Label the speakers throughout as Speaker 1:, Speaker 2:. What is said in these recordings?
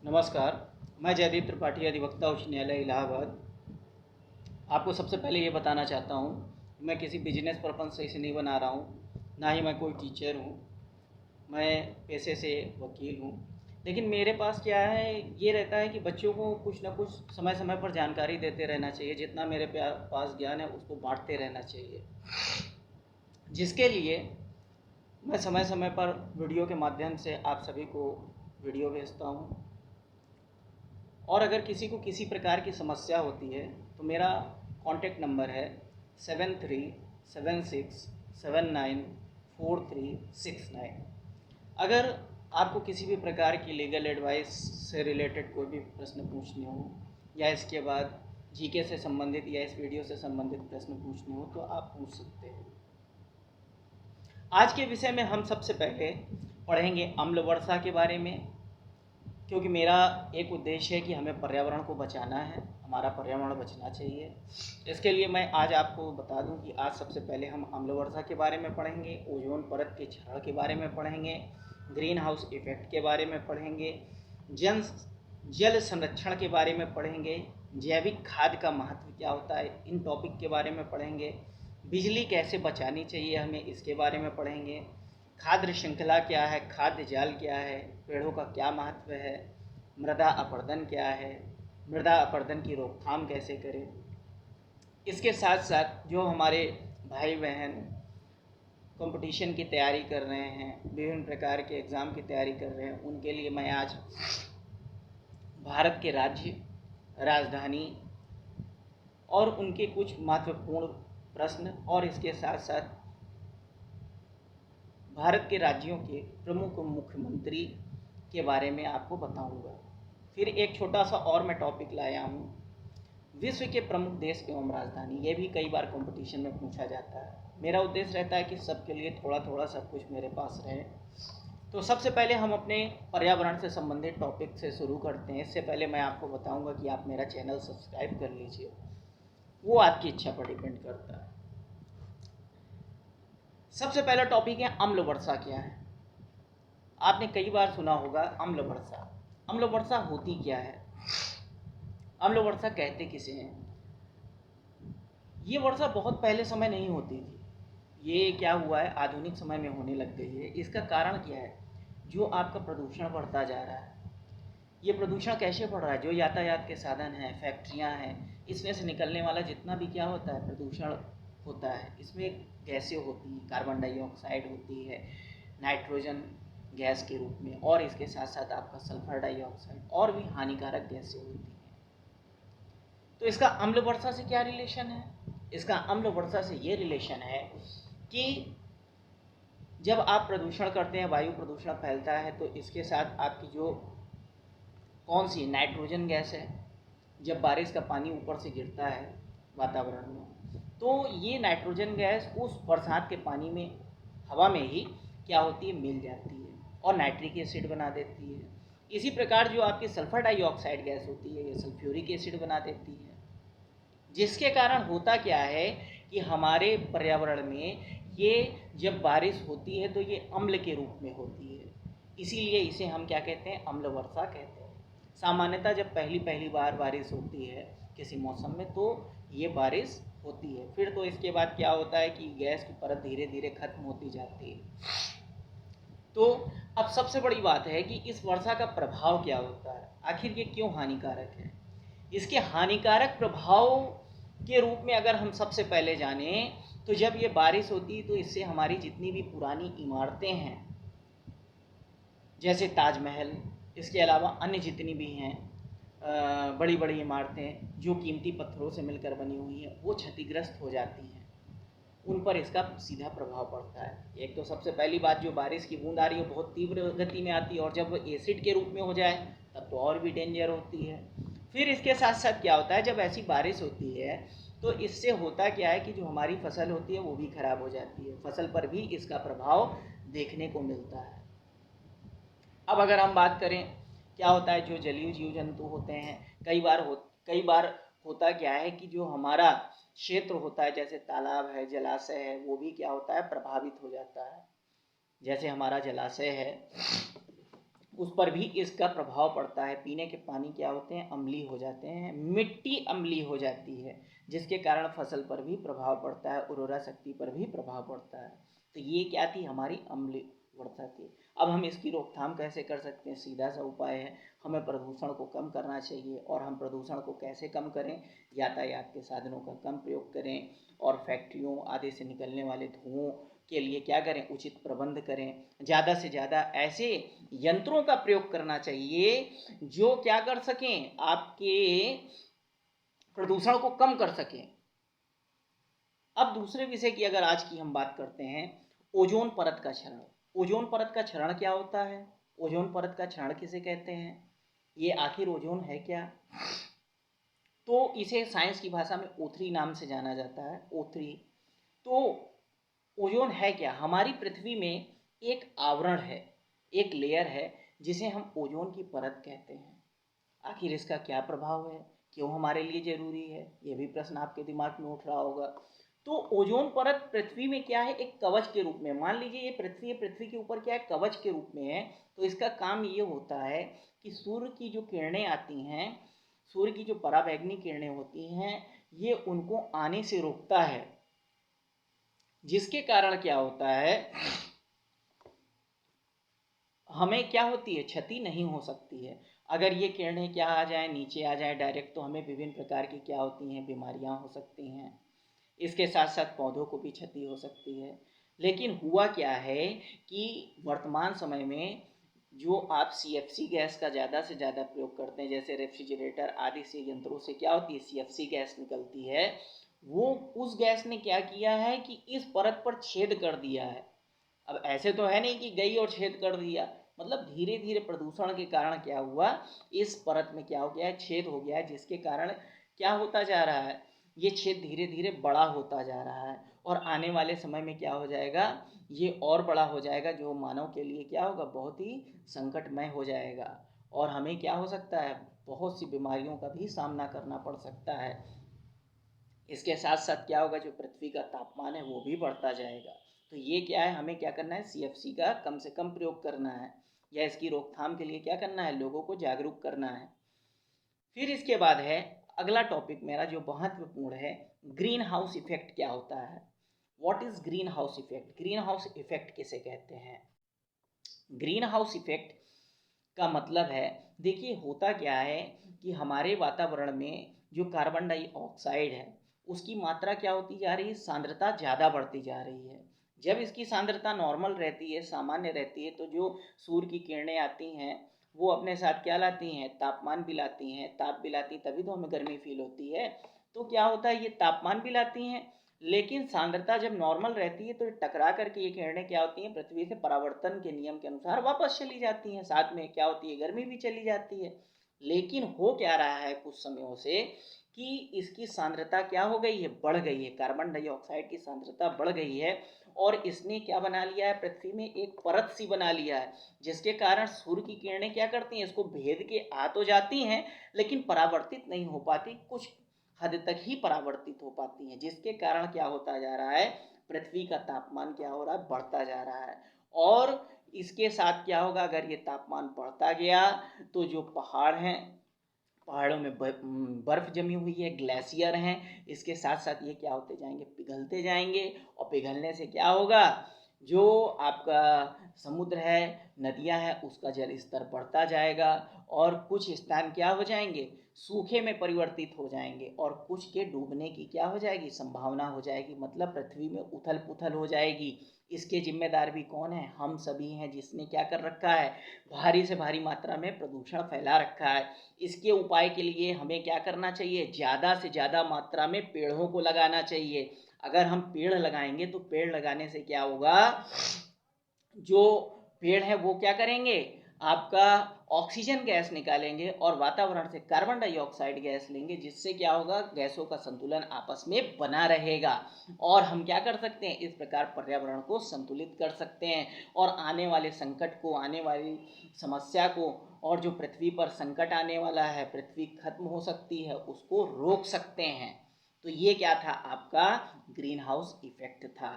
Speaker 1: नमस्कार, मैं जयदीप त्रिपाठी, अधिवक्ता उच्च न्यायालय इलाहाबाद। आपको सबसे पहले ये बताना चाहता हूँ, मैं किसी बिजनेस पर्पस से इसे नहीं बना रहा हूँ, ना ही मैं कोई टीचर हूँ। मैं पेशे से वकील हूँ। लेकिन मेरे पास क्या है, ये रहता है कि बच्चों को कुछ ना कुछ समय समय पर जानकारी देते रहना चाहिए। जितना मेरे पास ज्ञान है उसको बांटते रहना चाहिए, जिसके लिए मैं समय समय पर वीडियो के माध्यम से आप सभी को वीडियो भेजता हूँ। और अगर किसी को किसी प्रकार की समस्या होती है तो मेरा कॉन्टैक्ट नंबर है 7376794369। अगर आपको किसी भी प्रकार की लीगल एडवाइस से रिलेटेड कोई भी प्रश्न पूछने हो, या इसके बाद जीके से संबंधित या इस वीडियो से संबंधित प्रश्न पूछने हो, तो आप पूछ सकते हैं। आज के विषय में हम सबसे पहले पढ़ेंगे अम्ल वर्षा के बारे में, क्योंकि मेरा एक उद्देश्य है कि हमें पर्यावरण को बचाना है, हमारा पर्यावरण बचना चाहिए। इसके लिए मैं आज आपको बता दूं कि आज सबसे पहले हम अम्ल वर्षा के बारे में पढ़ेंगे, ओजोन परत के क्षरण के बारे में पढ़ेंगे, ग्रीन हाउस इफेक्ट के बारे में पढ़ेंगे, जल संरक्षण के बारे में पढ़ेंगे, जैविक खाद का महत्व क्या होता है, इन टॉपिक के बारे में पढ़ेंगे, बिजली कैसे बचानी चाहिए हमें, इसके बारे में पढ़ेंगे, खाद्य श्रृंखला क्या है, खाद्य जाल क्या है, पेड़ों का क्या महत्व है, मृदा अपरदन क्या है, मृदा अपरदन की रोकथाम कैसे करें। इसके साथ साथ जो हमारे भाई बहन कंपटीशन की तैयारी कर रहे हैं, विभिन्न प्रकार के एग्ज़ाम की तैयारी कर रहे हैं, उनके लिए मैं आज भारत के राज्य, राजधानी और उनके कुछ महत्वपूर्ण प्रश्न और इसके साथ साथ भारत के राज्यों के प्रमुख मुख्यमंत्री के बारे में आपको बताऊंगा। फिर एक छोटा सा और मैं टॉपिक लाया हूँ, विश्व के प्रमुख देश एवं राजधानी। ये भी कई बार कंपटीशन में पूछा जाता है। मेरा उद्देश्य रहता है कि सबके लिए थोड़ा थोड़ा सब कुछ मेरे पास रहे। तो सबसे पहले हम अपने पर्यावरण से संबंधित टॉपिक से शुरू करते हैं। इससे पहले मैं आपको बताऊंगा कि आप मेरा चैनल सब्सक्राइब कर लीजिए, वो आपकी इच्छा पर डिपेंड करता है। सबसे पहला टॉपिक है अम्ल वर्षा क्या है। आपने कई बार सुना होगा अम्ल वर्षा। अम्ल वर्षा होती क्या है, अम्ल वर्षा कहते किसे हैं। ये वर्षा बहुत पहले समय नहीं होती थी, ये क्या हुआ है आधुनिक समय में होने लग गई है। इसका कारण क्या है, जो आपका प्रदूषण बढ़ता जा रहा है। ये प्रदूषण कैसे बढ़ रहा है, जो यातायात के साधन हैं, फैक्ट्रियां हैं, इसमें से निकलने वाला जितना भी क्या होता है प्रदूषण होता है, इसमें गैसें होती हैं, कार्बन डाइऑक्साइड होती है, नाइट्रोजन गैस के रूप में, और इसके साथ साथ आपका सल्फर डाइऑक्साइड और भी हानिकारक गैसें होती हैं। तो इसका अम्ल वर्षा से क्या रिलेशन है, इसका अम्ल वर्षा से ये रिलेशन है कि जब आप प्रदूषण करते हैं, वायु प्रदूषण फैलता है, तो इसके साथ आपकी जो कौन सी नाइट्रोजन गैस है, जब बारिश का पानी ऊपर से गिरता है वातावरण में, तो ये नाइट्रोजन गैस उस बरसात के पानी में, हवा में ही क्या होती है, मिल जाती है और नाइट्रिक एसिड बना देती है। इसी प्रकार जो आपकी सल्फर डाइऑक्साइड गैस होती है, ये सल्फ्यूरिक एसिड बना देती है, जिसके कारण होता क्या है कि हमारे पर्यावरण में ये जब बारिश होती है तो ये अम्ल के रूप में होती है। इसीलिए इसे हम क्या कहते हैं, अम्ल वर्षा कहते हैं। सामान्यतः जब पहली बार बारिश होती है किसी मौसम में, तो ये बारिश होती है। फिर तो इसके बाद क्या होता है कि गैस की परत धीरे धीरे खत्म होती जाती है। तो अब सबसे बड़ी बात है कि इस वर्षा का प्रभाव क्या होता है, आखिर ये क्यों हानिकारक है। इसके हानिकारक प्रभाव के रूप में अगर हम सबसे पहले जाने, तो जब ये बारिश होती है तो इससे हमारी जितनी भी पुरानी इमारतें हैं, जैसे ताजमहल, इसके अलावा अन्य जितनी भी हैं बड़ी बड़ी इमारतें जो कीमती पत्थरों से मिलकर बनी हुई हैं, वो क्षतिग्रस्त हो जाती हैं। उन पर इसका सीधा प्रभाव पड़ता है। एक तो सबसे पहली बात, जो बारिश की बूंद आ रही है बहुत तीव्र गति में आती है, और जब एसिड के रूप में हो जाए तब तो और भी डेंजर होती है। फिर इसके साथ साथ क्या होता है, जब ऐसी बारिश होती है तो इससे होता क्या है कि जो हमारी फसल होती है वो भी खराब हो जाती है, फसल पर भी इसका प्रभाव देखने को मिलता है। अब अगर हम बात करें क्या होता है, जो जलीय जीव जंतु होते हैं, कई बार होता क्या है कि जो हमारा क्षेत्र होता है, जैसे तालाब है, जलाशय है, वो भी क्या होता है, प्रभावित हो जाता है। जैसे हमारा जलाशय है, उस पर भी इसका प्रभाव पड़ता है। पीने के पानी क्या होते हैं, अम्लीय हो जाते हैं, मिट्टी अम्लीय हो जाती है, जिसके कारण फसल पर भी प्रभाव पड़ता है, उर्वरा शक्ति पर भी प्रभाव पड़ता है। तो ये क्या थी, हमारी अम्लीयता थी। अब हम इसकी रोकथाम कैसे कर सकते हैं, सीधा सा उपाय है, हमें प्रदूषण को कम करना चाहिए। और हम प्रदूषण को कैसे कम करें, यातायात के साधनों का कम प्रयोग करें, और फैक्ट्रियों आदि से निकलने वाले धुओं के लिए क्या करें, उचित प्रबंध करें। ज़्यादा से ज़्यादा ऐसे यंत्रों का प्रयोग करना चाहिए जो क्या कर सकें, आपके प्रदूषण को कम कर सकें। अब दूसरे विषय की अगर आज की हम बात करते हैं, ओजोन परत का क्षरण। ओजोन परत का क्षरण क्या होता है, ओजोन परत का क्षरण किसे कहते हैं, ये आखिर ओजोन है क्या? तो इसे साइंस की भाषा में O3 नाम से जाना जाता है, O3। तो ओजोन है क्या, हमारी पृथ्वी में एक आवरण है, एक लेयर है, जिसे हम ओजोन की परत कहते हैं। आखिर इसका क्या प्रभाव है, क्यों हमारे लिए जरूरी है, यह भी प्रश्न आपके दिमाग में उठ रहा होगा। तो ओजोन परत पृथ्वी में क्या है, एक कवच के रूप में, मान लीजिए ये पृथ्वी है, पृथ्वी के ऊपर क्या है, कवच के रूप में है। तो इसका काम ये होता है कि सूर्य की जो किरणें आती हैं, सूर्य की जो पराबैंगनी किरणें होती हैं, ये उनको आने से रोकता है, जिसके कारण क्या होता है, हमें क्या होती है, क्षति नहीं हो सकती है। अगर ये किरणें क्या आ जाएं, नीचे आ जाएं डायरेक्ट, तो हमें विभिन्न प्रकार की क्या होती हैं, बीमारियां हो सकती हैं। इसके साथ साथ पौधों को भी क्षति हो सकती है। लेकिन हुआ क्या है कि वर्तमान समय में जो आप CFC गैस का ज़्यादा से ज़्यादा प्रयोग करते हैं, जैसे रेफ्रिजरेटर आदि से यंत्रों से क्या होती है, CFC गैस निकलती है। वो उस गैस ने क्या किया है कि इस परत पर छेद कर दिया है। अब ऐसे तो है नहीं कि गई और छेद कर दिया, मतलब धीरे धीरे प्रदूषण के कारण क्या हुआ, इस परत में क्या हो गया है, छेद हो गया है, जिसके कारण क्या होता जा रहा है, ये छेद धीरे धीरे बड़ा होता जा रहा है। और आने वाले समय में क्या हो जाएगा, ये और बड़ा हो जाएगा, जो मानव के लिए क्या होगा, बहुत ही संकटमय हो जाएगा। और हमें क्या हो सकता है, बहुत सी बीमारियों का भी सामना करना पड़ सकता है। इसके साथ साथ क्या होगा, जो पृथ्वी का तापमान है वो भी बढ़ता जाएगा। तो ये क्या है, हमें क्या करना है, CFC का कम से कम प्रयोग करना है, या इसकी रोकथाम के लिए क्या करना है, लोगों को जागरूक करना है। फिर इसके बाद है अगला टॉपिक मेरा जो महत्वपूर्ण है, ग्रीन हाउस इफेक्ट क्या होता है। What is green house effect, green house effect किसे कहते हैं? ग्रीन हाउस इफेक्ट का मतलब है, देखिए होता क्या है कि हमारे वातावरण में जो कार्बन डाइऑक्साइड है, उसकी मात्रा क्या होती जा रही है, सांद्रता ज़्यादा बढ़ती जा रही है। जब इसकी सांद्रता नॉर्मल रहती है, सामान्य रहती है, तो जो सूर्य की किरणें आती हैं वो अपने साथ क्या लाती हैं, तापमान भी लाती हैं। ताप भी लाती, तभी तो हमें गर्मी फील होती है। तो क्या होता है, ये तापमान भी लाती हैं, लेकिन सांद्रता जब नॉर्मल रहती है तो टकरा करके ये किरणें क्या होती हैं, पृथ्वी से परावर्तन के नियम के अनुसार वापस चली जाती हैं, साथ में क्या होती है, गर्मी भी चली जाती है। लेकिन हो क्या रहा है कुछ समयों से कि इसकी सांद्रता क्या हो गई है, बढ़ गई है, कार्बन डाइऑक्साइड की सांद्रता बढ़ गई है। और इसने क्या बना लिया है, पृथ्वी में एक परत सी बना लिया है, जिसके कारण सूर्य की किरणें क्या करती हैं, इसको भेद के आ तो जाती हैं, लेकिन परावर्तित नहीं हो पाती, कुछ हद तक ही परावर्तित हो पाती हैं, जिसके कारण क्या होता जा रहा है, पृथ्वी का तापमान क्या हो रहा है, बढ़ता जा रहा है। और इसके साथ क्या होगा, अगर ये तापमान बढ़ता गया तो जो पहाड़ हैं, पहाड़ों में बर्फ जमी हुई है, ग्लेशियर हैं, इसके साथ साथ ये क्या होते जाएंगे, पिघलते जाएंगे। और पिघलने से क्या होगा, जो आपका समुद्र है, नदियां हैं, उसका जल स्तर बढ़ता जाएगा। और कुछ स्थान क्या हो जाएंगे, सूखे में परिवर्तित हो जाएंगे, और कुछ के डूबने की क्या हो जाएगी, संभावना हो जाएगी, मतलब पृथ्वी में उथल पुथल हो जाएगी। इसके जिम्मेदार भी कौन है, हम सभी हैं, जिसने क्या कर रखा है, भारी से भारी मात्रा में प्रदूषण फैला रखा है। इसके उपाय के लिए हमें क्या करना चाहिए, ज़्यादा से ज़्यादा मात्रा में पेड़ों को लगाना चाहिए। अगर हम पेड़ लगाएंगे तो पेड़ लगाने से क्या होगा, जो पेड़ है वो क्या करेंगे, आपका ऑक्सीजन गैस निकालेंगे और वातावरण से कार्बन डाइऑक्साइड गैस लेंगे, जिससे क्या होगा, गैसों का संतुलन आपस में बना रहेगा। और हम क्या कर सकते हैं, इस प्रकार पर्यावरण को संतुलित कर सकते हैं, और आने वाले संकट को, आने वाली समस्या को, और जो पृथ्वी पर संकट आने वाला है, पृथ्वी खत्म हो सकती है, उसको रोक सकते हैं। तो ये क्या था, आपका ग्रीन हाउस इफेक्ट था।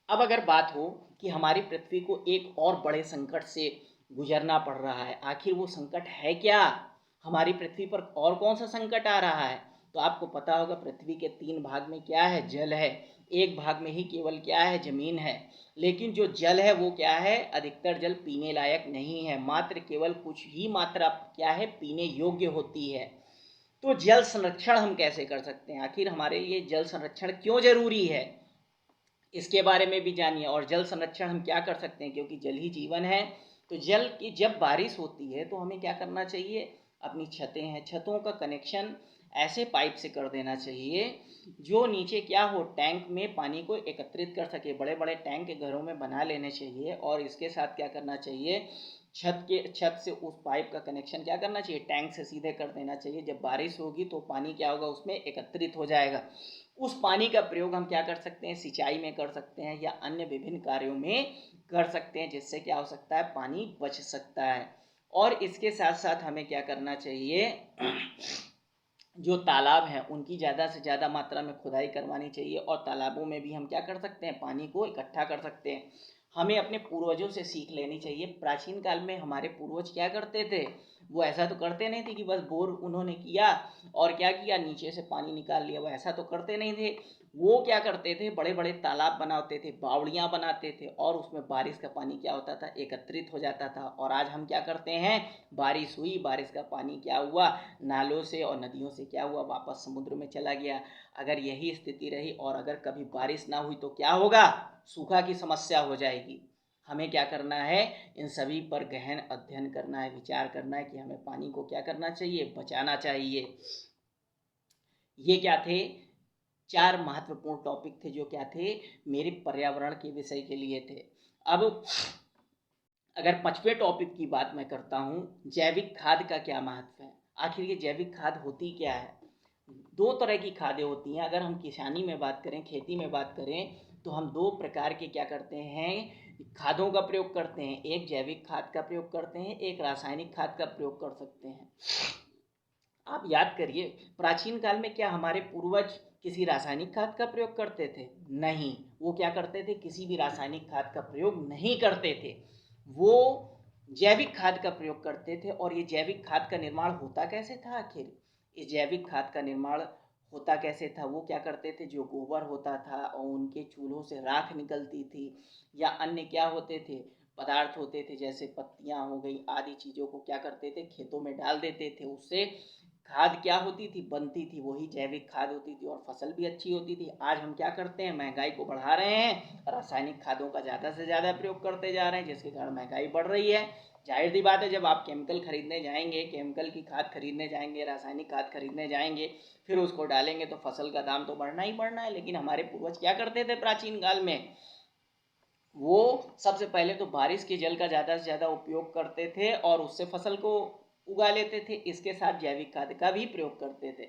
Speaker 1: अब अगर बात हो कि हमारी पृथ्वी को एक और बड़े संकट से गुजरना पड़ रहा है। आखिर वो संकट है क्या? हमारी पृथ्वी पर और कौन सा संकट आ रहा है? तो आपको पता होगा पृथ्वी के 3 भाग में क्या है? जल है। एक भाग में ही केवल क्या है? जमीन है। लेकिन जो जल है वो क्या है? अधिकतर जल पीने लायक नहीं है, मात्र केवल कुछ ही मात्रा क्या है? पीने योग्य होती है। तो जल संरक्षण हम कैसे कर सकते हैं? आखिर हमारे लिए जल संरक्षण क्यों जरूरी है, इसके बारे में भी जानिए। और जल संरक्षण हम क्या कर सकते हैं, क्योंकि जल ही जीवन है। तो जल की जब बारिश होती है तो हमें क्या करना चाहिए? अपनी छतें हैं, छतों का कनेक्शन ऐसे पाइप से कर देना चाहिए जो नीचे क्या हो, टैंक में पानी को एकत्रित कर सके। बड़े बड़े टैंक घरों में बना लेने चाहिए। और इसके साथ क्या करना चाहिए? छत से उस पाइप का कनेक्शन क्या करना चाहिए? टैंक से सीधे कर देना चाहिए। जब बारिश होगी तो पानी क्या होगा? उसमें एकत्रित हो जाएगा। उस पानी का प्रयोग हम क्या कर सकते हैं? सिंचाई में कर सकते हैं या अन्य विभिन्न कार्यों में कर सकते हैं, जिससे क्या हो सकता है? पानी बच सकता है। और इसके साथ साथ हमें क्या करना चाहिए? जो तालाब हैं उनकी ज़्यादा से ज़्यादा मात्रा में खुदाई करवानी चाहिए। और तालाबों में भी हम क्या कर सकते हैं? पानी को इकट्ठा कर सकते हैं। हमें अपने पूर्वजों से सीख लेनी चाहिए। प्राचीन काल में हमारे पूर्वज क्या करते थे? वो ऐसा तो करते नहीं थे कि बस बोर उन्होंने किया और क्या किया, नीचे से पानी निकाल लिया। वो ऐसा तो करते नहीं थे। वो क्या करते थे? बड़े बड़े तालाब बनाते थे, बावड़ियाँ बनाते थे, और उसमें बारिश का पानी क्या होता था? एकत्रित हो जाता था। और आज हम क्या करते हैं? बारिश हुई, बारिश का पानी क्या हुआ? नालों से और नदियों से क्या हुआ? वापस समुद्र में चला गया। अगर यही स्थिति रही और अगर कभी बारिश ना हुई तो क्या होगा? सूखा की समस्या हो जाएगी। हमें क्या करना है? इन सभी पर गहन अध्ययन करना है, विचार करना है कि हमें पानी को क्या करना चाहिए? बचाना चाहिए। ये क्या थे? 4 महत्वपूर्ण टॉपिक थे जो क्या थे? मेरे पर्यावरण के विषय के लिए थे। अब अगर 5वें टॉपिक की बात मैं करता हूँ, जैविक खाद का क्या महत्व है। आखिर ये जैविक खाद होती क्या है? 2 तरह की खादें होती हैं। अगर हम किसानी में बात करें, खेती में बात करें, तो हम 2 प्रकार के क्या करते हैं? खादों का प्रयोग करते हैं। एक जैविक खाद का प्रयोग करते हैं, एक रासायनिक खाद का प्रयोग कर सकते हैं। आप याद करिए, प्राचीन काल में क्या हमारे पूर्वज किसी रासायनिक खाद का प्रयोग करते थे? नहीं। वो क्या करते थे? किसी भी रासायनिक खाद का प्रयोग नहीं करते थे। वो जैविक खाद का प्रयोग करते थे। और ये जैविक खाद का निर्माण होता कैसे था? आखिर इस जैविक खाद का निर्माण होता कैसे था? वो क्या करते थे? जो गोबर होता था और उनके चूल्हों से राख निकलती थी, या अन्य क्या होते थे? पदार्थ होते थे, जैसे पत्तियां हो गई आदि चीज़ों को क्या करते थे? खेतों में डाल देते थे। उससे खाद क्या होती थी? बनती थी। वही जैविक खाद होती थी और फसल भी अच्छी होती थी। आज हम क्या करते हैं? महंगाई को बढ़ा रहे हैं, रासायनिक खादों का ज़्यादा से ज़्यादा प्रयोग करते जा रहे हैं, जिसके कारण महंगाई बढ़ रही है। जाहिर सी बात है, जब आप केमिकल खरीदने जाएंगे, केमिकल की खाद खरीदने जाएंगे, रासायनिक खाद खरीदने जाएंगे, फिर उसको डालेंगे तो फसल का दाम तो बढ़ना ही बढ़ना है। लेकिन हमारे पूर्वज क्या करते थे प्राचीन काल में? वो सबसे पहले तो बारिश के जल का ज़्यादा से ज़्यादा उपयोग करते थे और उससे फसल को उगा लेते थे। इसके साथ जैविक खाद का भी प्रयोग करते थे।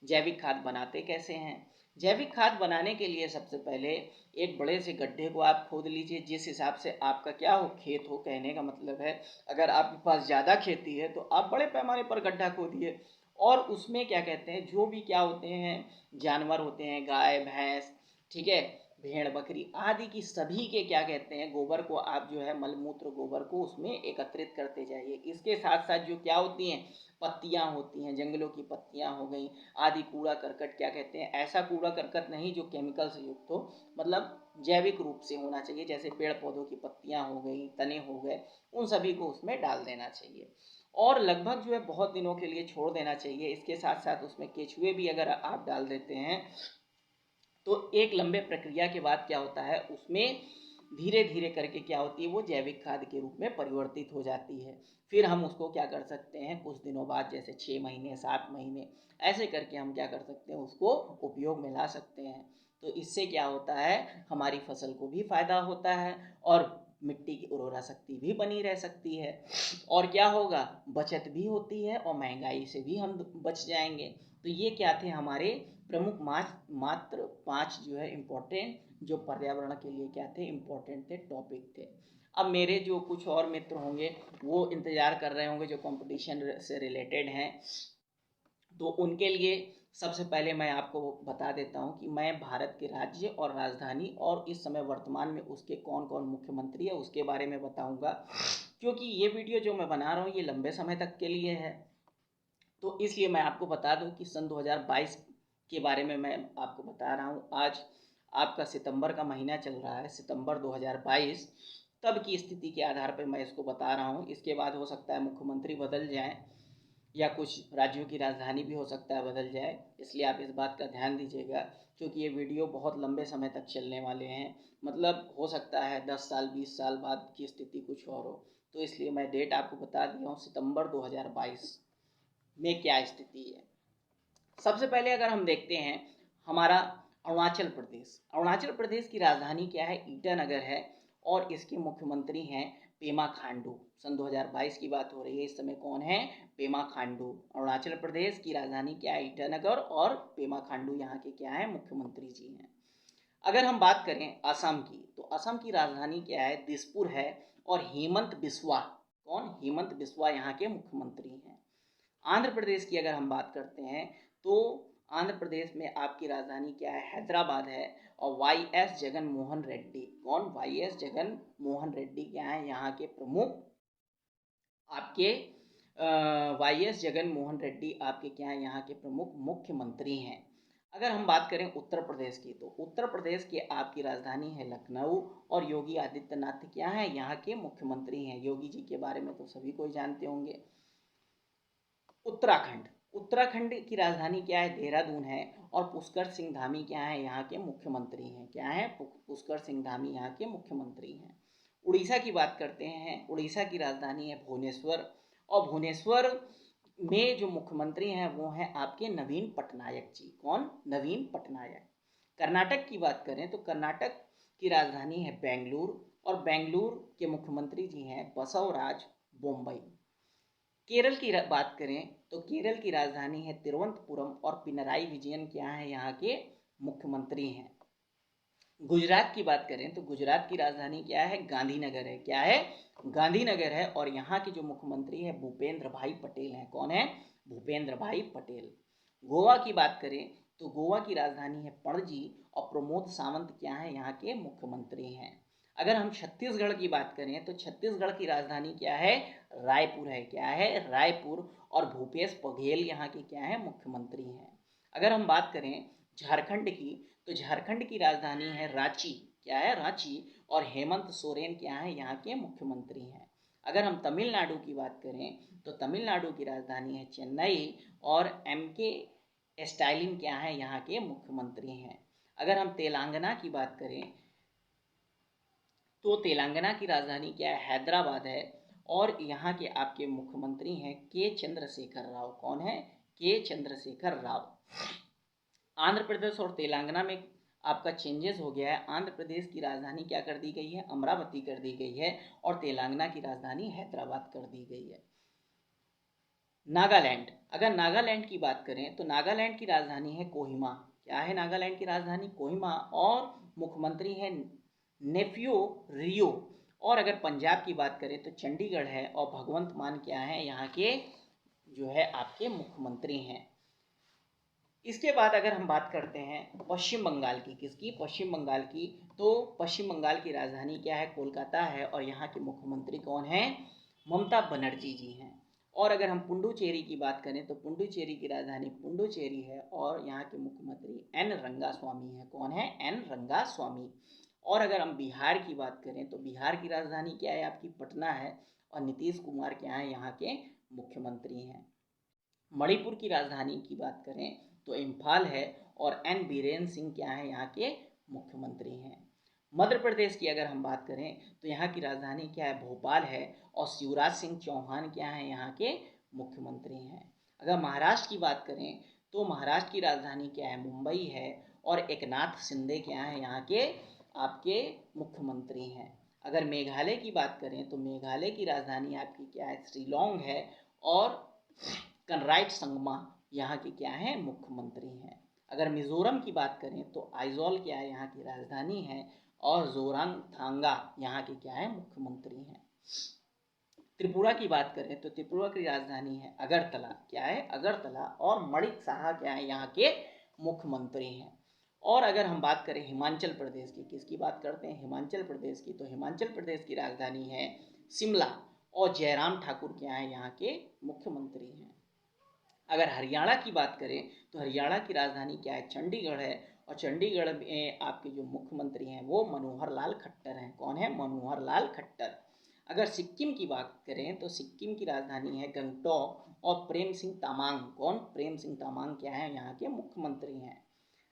Speaker 1: जैविक खाद बनाते कैसे हैं? जैविक खाद बनाने के लिए सबसे पहले एक बड़े से गड्ढे को आप खोद लीजिए, जिस हिसाब से आपका क्या हो, खेत हो। कहने का मतलब है, अगर आपके पास ज़्यादा खेती है तो आप बड़े पैमाने पर गड्ढा खोदिए। और उसमें क्या कहते हैं, जो भी क्या होते हैं, जानवर होते हैं, गाय भैंस, ठीक है, भेड़ बकरी आदि की सभी के क्या कहते हैं, गोबर को आप जो है, मलमूत्र गोबर को उसमें एकत्रित करते जाइए। इसके साथ साथ जो क्या होती हैं, पत्तियां होती हैं, जंगलों की पत्तियां हो गई आदि, कूड़ा करकट, क्या कहते हैं, ऐसा कूड़ा करकट नहीं जो केमिकल से युक्त हो, मतलब जैविक रूप से होना चाहिए। जैसे पेड़ पौधों की पत्तियां हो गई, तने हो गए, उन सभी को उसमें डाल देना चाहिए। और लगभग जो है बहुत दिनों के लिए छोड़ देना चाहिए। इसके साथ साथ उसमें केचुए भी अगर आप डाल देते हैं तो एक लंबे प्रक्रिया के बाद क्या होता है, उसमें धीरे धीरे करके क्या होती है, वो जैविक खाद के रूप में परिवर्तित हो जाती है। फिर हम उसको क्या कर सकते हैं, कुछ दिनों बाद, जैसे 6 महीने 7 महीने ऐसे करके हम क्या कर सकते हैं, उसको उपयोग में ला सकते हैं। तो इससे क्या होता है, हमारी फसल को भी फायदा होता है और मिट्टी की उर्वरा शक्ति भी बनी रह सकती है। और क्या होगा, बचत भी होती है और महंगाई से भी हम बच जाएंगे। तो ये क्या थे हमारे प्रमुख मात्र 5 जो है इम्पोर्टेंट, जो पर्यावरण के लिए क्या थे, इम्पोर्टेंट थे, टॉपिक थे। अब मेरे जो कुछ और मित्र होंगे वो इंतज़ार कर रहे होंगे जो कंपटीशन से रिलेटेड हैं, तो उनके लिए सबसे पहले मैं आपको बता देता हूं कि मैं भारत के राज्य और राजधानी और इस समय वर्तमान में उसके कौन कौन मुख्यमंत्री है उसके बारे में बताऊंगा। क्योंकि ये वीडियो जो मैं बना रहा हूँ ये लंबे समय तक के लिए है, तो इसलिए मैं आपको बता दूं कि सन 2022 के बारे में मैं आपको बता रहा हूँ। आज आपका सितंबर का महीना चल रहा है, सितंबर 2022, तब की स्थिति के आधार पर मैं इसको बता रहा हूँ। इसके बाद हो सकता है मुख्यमंत्री बदल जाएं या कुछ राज्यों की राजधानी भी हो सकता है बदल जाए, इसलिए आप इस बात का ध्यान दीजिएगा, क्योंकि ये वीडियो बहुत लंबे समय तक चलने वाले हैं। मतलब हो सकता है 10 साल 20 साल बाद की स्थिति कुछ और हो, तो इसलिए मैं डेट आपको बता दिया हूँ, सितंबर 2022 में क्या स्थिति है। सबसे पहले अगर हम देखते हैं हमारा अरुणाचल प्रदेश की राजधानी क्या है, ईटानगर है, और इसके मुख्यमंत्री हैं पेमा खांडू। सन 2022 की बात हो रही है, इस समय कौन है, पेमा खांडू। अरुणाचल प्रदेश की राजधानी क्या है, ईटानगर, और पेमा खांडू यहाँ के क्या है, मुख्यमंत्री जी हैं। अगर हम बात करें असम की, तो असम की राजधानी क्या है, दिसपुर है, और हेमंत बिस्वा, कौन, हेमंत बिस्वा यहाँ के मुख्यमंत्री हैं। आंध्र प्रदेश की अगर हम बात करते हैं तो आंध्र प्रदेश में आपकी राजधानी क्या है, हैदराबाद है, और वाई एस जगन मोहन रेड्डी, कौन, वाई एस जगन मोहन रेड्डी क्या है यहाँ के प्रमुख, आपके वाई एस जगन मोहन रेड्डी आपके क्या है यहाँ के प्रमुख मुख्यमंत्री हैं। अगर हम बात करें उत्तर प्रदेश की, तो उत्तर प्रदेश की आपकी राजधानी है लखनऊ, और योगी आदित्यनाथ क्या है यहाँ के मुख्यमंत्री हैं। योगी जी के बारे में तो सभी कोई जानते होंगे। उत्तराखंड की राजधानी क्या है, देहरादून है, और पुष्कर सिंह धामी क्या है यहाँ के मुख्यमंत्री हैं, क्या है, पुष्कर सिंह धामी यहाँ के मुख्यमंत्री हैं। उड़ीसा की बात करते हैं, उड़ीसा की राजधानी है भुवनेश्वर, और भुवनेश्वर में जो मुख्यमंत्री हैं वो हैं आपके नवीन पटनायक जी, कौन, नवीन पटनायक। कर्नाटक की बात करें तो कर्नाटक की राजधानी है बेंगलुरु, और बेंगलुरु के मुख्यमंत्री जी हैं बसवराज बोम्मई। केरल की बात करें तो केरल की राजधानी है तिरुवनंतपुरम, और पिनराई विजयन क्या है यहाँ के मुख्यमंत्री हैं। गुजरात की बात करें तो गुजरात की राजधानी क्या है, गांधीनगर है, क्या है, गांधीनगर है, और यहाँ के जो मुख्यमंत्री है भूपेंद्र भाई पटेल हैं, कौन है, भूपेंद्र भाई पटेल। गोवा की बात करें तो गोवा की राजधानी है पणजी, और प्रमोद सावंत क्या है यहाँ के मुख्यमंत्री हैं। अगर हम छत्तीसगढ़ की बात करें तो छत्तीसगढ़ की राजधानी क्या है, रायपुर है, क्या है, रायपुर, और भूपेश बघेल यहाँ के क्या है, मुख्यमंत्री हैं। अगर हम बात करें झारखंड की, तो झारखंड की राजधानी है रांची, क्या है, रांची, और हेमंत सोरेन क्या है यहाँ के मुख्यमंत्री हैं। अगर हम तमिलनाडु की बात करें तो तमिलनाडु की राजधानी है चेन्नई, और एम के स्टालिन क्या है यहाँ के मुख्यमंत्री हैं। अगर हम तेलंगाना की बात करें तो तेलंगाना की राजधानी क्या है, हैदराबाद है, और यहाँ के आपके मुख्यमंत्री हैं के चंद्रशेखर राव, कौन है, के चंद्रशेखर राव। आंध्र प्रदेश और तेलंगाना में आपका चेंजेस हो गया है। आंध्र प्रदेश की राजधानी क्या कर दी गई है, अमरावती कर दी गई है, और तेलंगाना की राजधानी हैदराबाद कर दी गई है। नागालैंड, अगर नागालैंड की बात करें तो नागालैंड की राजधानी है कोहिमा, क्या है, नागालैंड की राजधानी कोहिमा, और मुख्यमंत्री है नेफ्यू रियो। और अगर पंजाब की बात करें तो चंडीगढ़ है, और भगवंत मान क्या है यहाँ के जो है आपके मुख्यमंत्री हैं। इसके बाद अगर हम बात करते हैं पश्चिम बंगाल की, किसकी, पश्चिम बंगाल की, तो पश्चिम बंगाल की राजधानी क्या है, कोलकाता है, और यहाँ के मुख्यमंत्री कौन है, ममता बनर्जी जी हैं। और अगर हम पुडुचेरी की बात करें तो पुडुचेरी की राजधानी पुडुचेरी है, और यहाँ के मुख्यमंत्री एन रंगास्वामी है, कौन है, एन रंगास्वामी। और अगर हम बिहार की बात करें तो बिहार की राजधानी क्या है आपकी, पटना है, और नीतीश कुमार क्या है यहाँ के मुख्यमंत्री हैं। मणिपुर की राजधानी की बात करें तो इम्फाल है, और एन बीरेन सिंह क्या है यहाँ के मुख्यमंत्री हैं। मध्य प्रदेश की अगर हम बात करें तो यहाँ की राजधानी क्या है, भोपाल है, और शिवराज सिंह चौहान क्या है यहाँ के मुख्यमंत्री हैं। अगर महाराष्ट्र की बात करें तो महाराष्ट्र की राजधानी क्या है, मुंबई है, और एकनाथ शिंदे क्या है यहाँ के आपके मुख्यमंत्री हैं। अगर मेघालय की बात करें तो मेघालय की राजधानी आपकी क्या है, शिलोंग है, और कनराइट संगमा यहाँ के क्या है, मुख्यमंत्री हैं। अगर मिजोरम की बात करें तो आइजोल क्या है यहाँ की राजधानी है, और जोरांग थांगा यहाँ के क्या है, मुख्यमंत्री हैं। त्रिपुरा की बात करें तो त्रिपुरा की राजधानी है अगरतला, क्या है, अगरतला, और मणिक साहा क्या है यहाँ के मुख्यमंत्री हैं। और अगर हम बात करें हिमाचल प्रदेश की, किसकी बात करते हैं, हिमाचल प्रदेश की, तो हिमाचल प्रदेश की राजधानी है शिमला, और जयराम ठाकुर क्या है यहाँ के मुख्यमंत्री हैं। अगर हरियाणा की बात करें तो हरियाणा की राजधानी क्या है, चंडीगढ़ है, और चंडीगढ़ में आपके जो मुख्यमंत्री हैं वो मनोहर लाल खट्टर हैं। कौन है, मनोहर लाल खट्टर। अगर सिक्किम की बात करें तो सिक्किम की राजधानी है गंगटोक और प्रेम सिंह तामांग, कौन, प्रेम सिंह तामांग क्या है, यहाँ के मुख्यमंत्री हैं।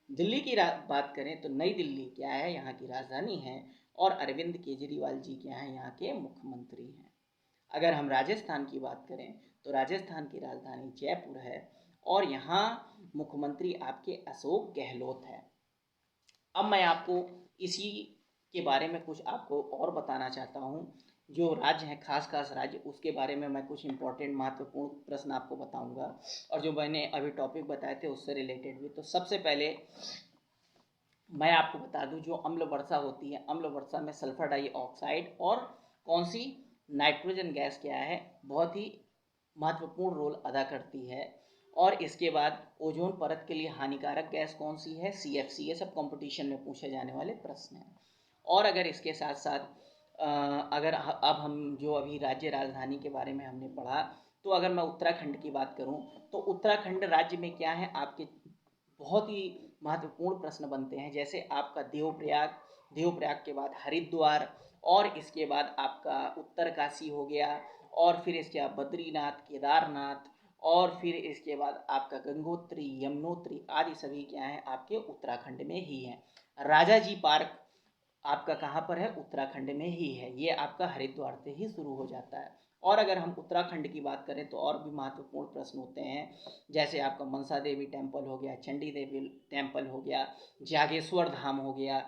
Speaker 1: दिल्ली की बात करें तो नई दिल्ली क्या है, यहाँ की राजधानी है, और अरविंद केजरीवाल जी क्या है, यहाँ के मुख्यमंत्री हैं। अगर हम राजस्थान की बात करें तो राजस्थान की राजधानी जयपुर है, और यहाँ मुख्यमंत्री आपके अशोक गहलोत है। अब मैं आपको इसी के बारे में कुछ आपको और बताना चाहता हूँ। जो राज्य हैं, खास खास राज्य, उसके बारे में मैं कुछ इंपॉर्टेंट महत्वपूर्ण प्रश्न आपको बताऊंगा, और जो मैंने अभी टॉपिक बताए थे उससे रिलेटेड भी। तो सबसे पहले मैं आपको बता दूं, जो अम्ल वर्षा होती है, अम्ल वर्षा में सल्फर डाइऑक्साइड और कौन सी, नाइट्रोजन गैस क्या है, बहुत ही महत्वपूर्ण रोल अदा करती है। और इसके बाद ओजोन परत के लिए हानिकारक गैस कौन सी है, CFC। ये सब कंपटीशन में पूछे जाने वाले प्रश्न हैं। और अगर इसके साथ साथ अगर अब हम जो अभी राज्य राजधानी के बारे में हमने पढ़ा, तो अगर मैं उत्तराखंड की बात करूं तो उत्तराखंड राज्य में क्या है, आपके बहुत ही महत्वपूर्ण प्रश्न बनते हैं। जैसे आपका देवप्रयाग, देवप्रयाग के बाद हरिद्वार, और इसके बाद आपका उत्तरकाशी हो गया, और फिर इसके बाद बद्रीनाथ, केदारनाथ, और फिर इसके बाद आपका गंगोत्री, यमुनोत्री आदि सभी क्या है, आपके उत्तराखंड में ही हैं। राजा जी पार्क आपका कहाँ पर है, उत्तराखंड में ही है। ये आपका हरिद्वार से ही शुरू हो जाता है। और अगर हम उत्तराखंड की बात करें तो और भी महत्वपूर्ण प्रश्न होते हैं। जैसे आपका मनसा देवी टेम्पल हो गया, चंडी देवी टेम्पल हो गया, जागेश्वर धाम हो गया,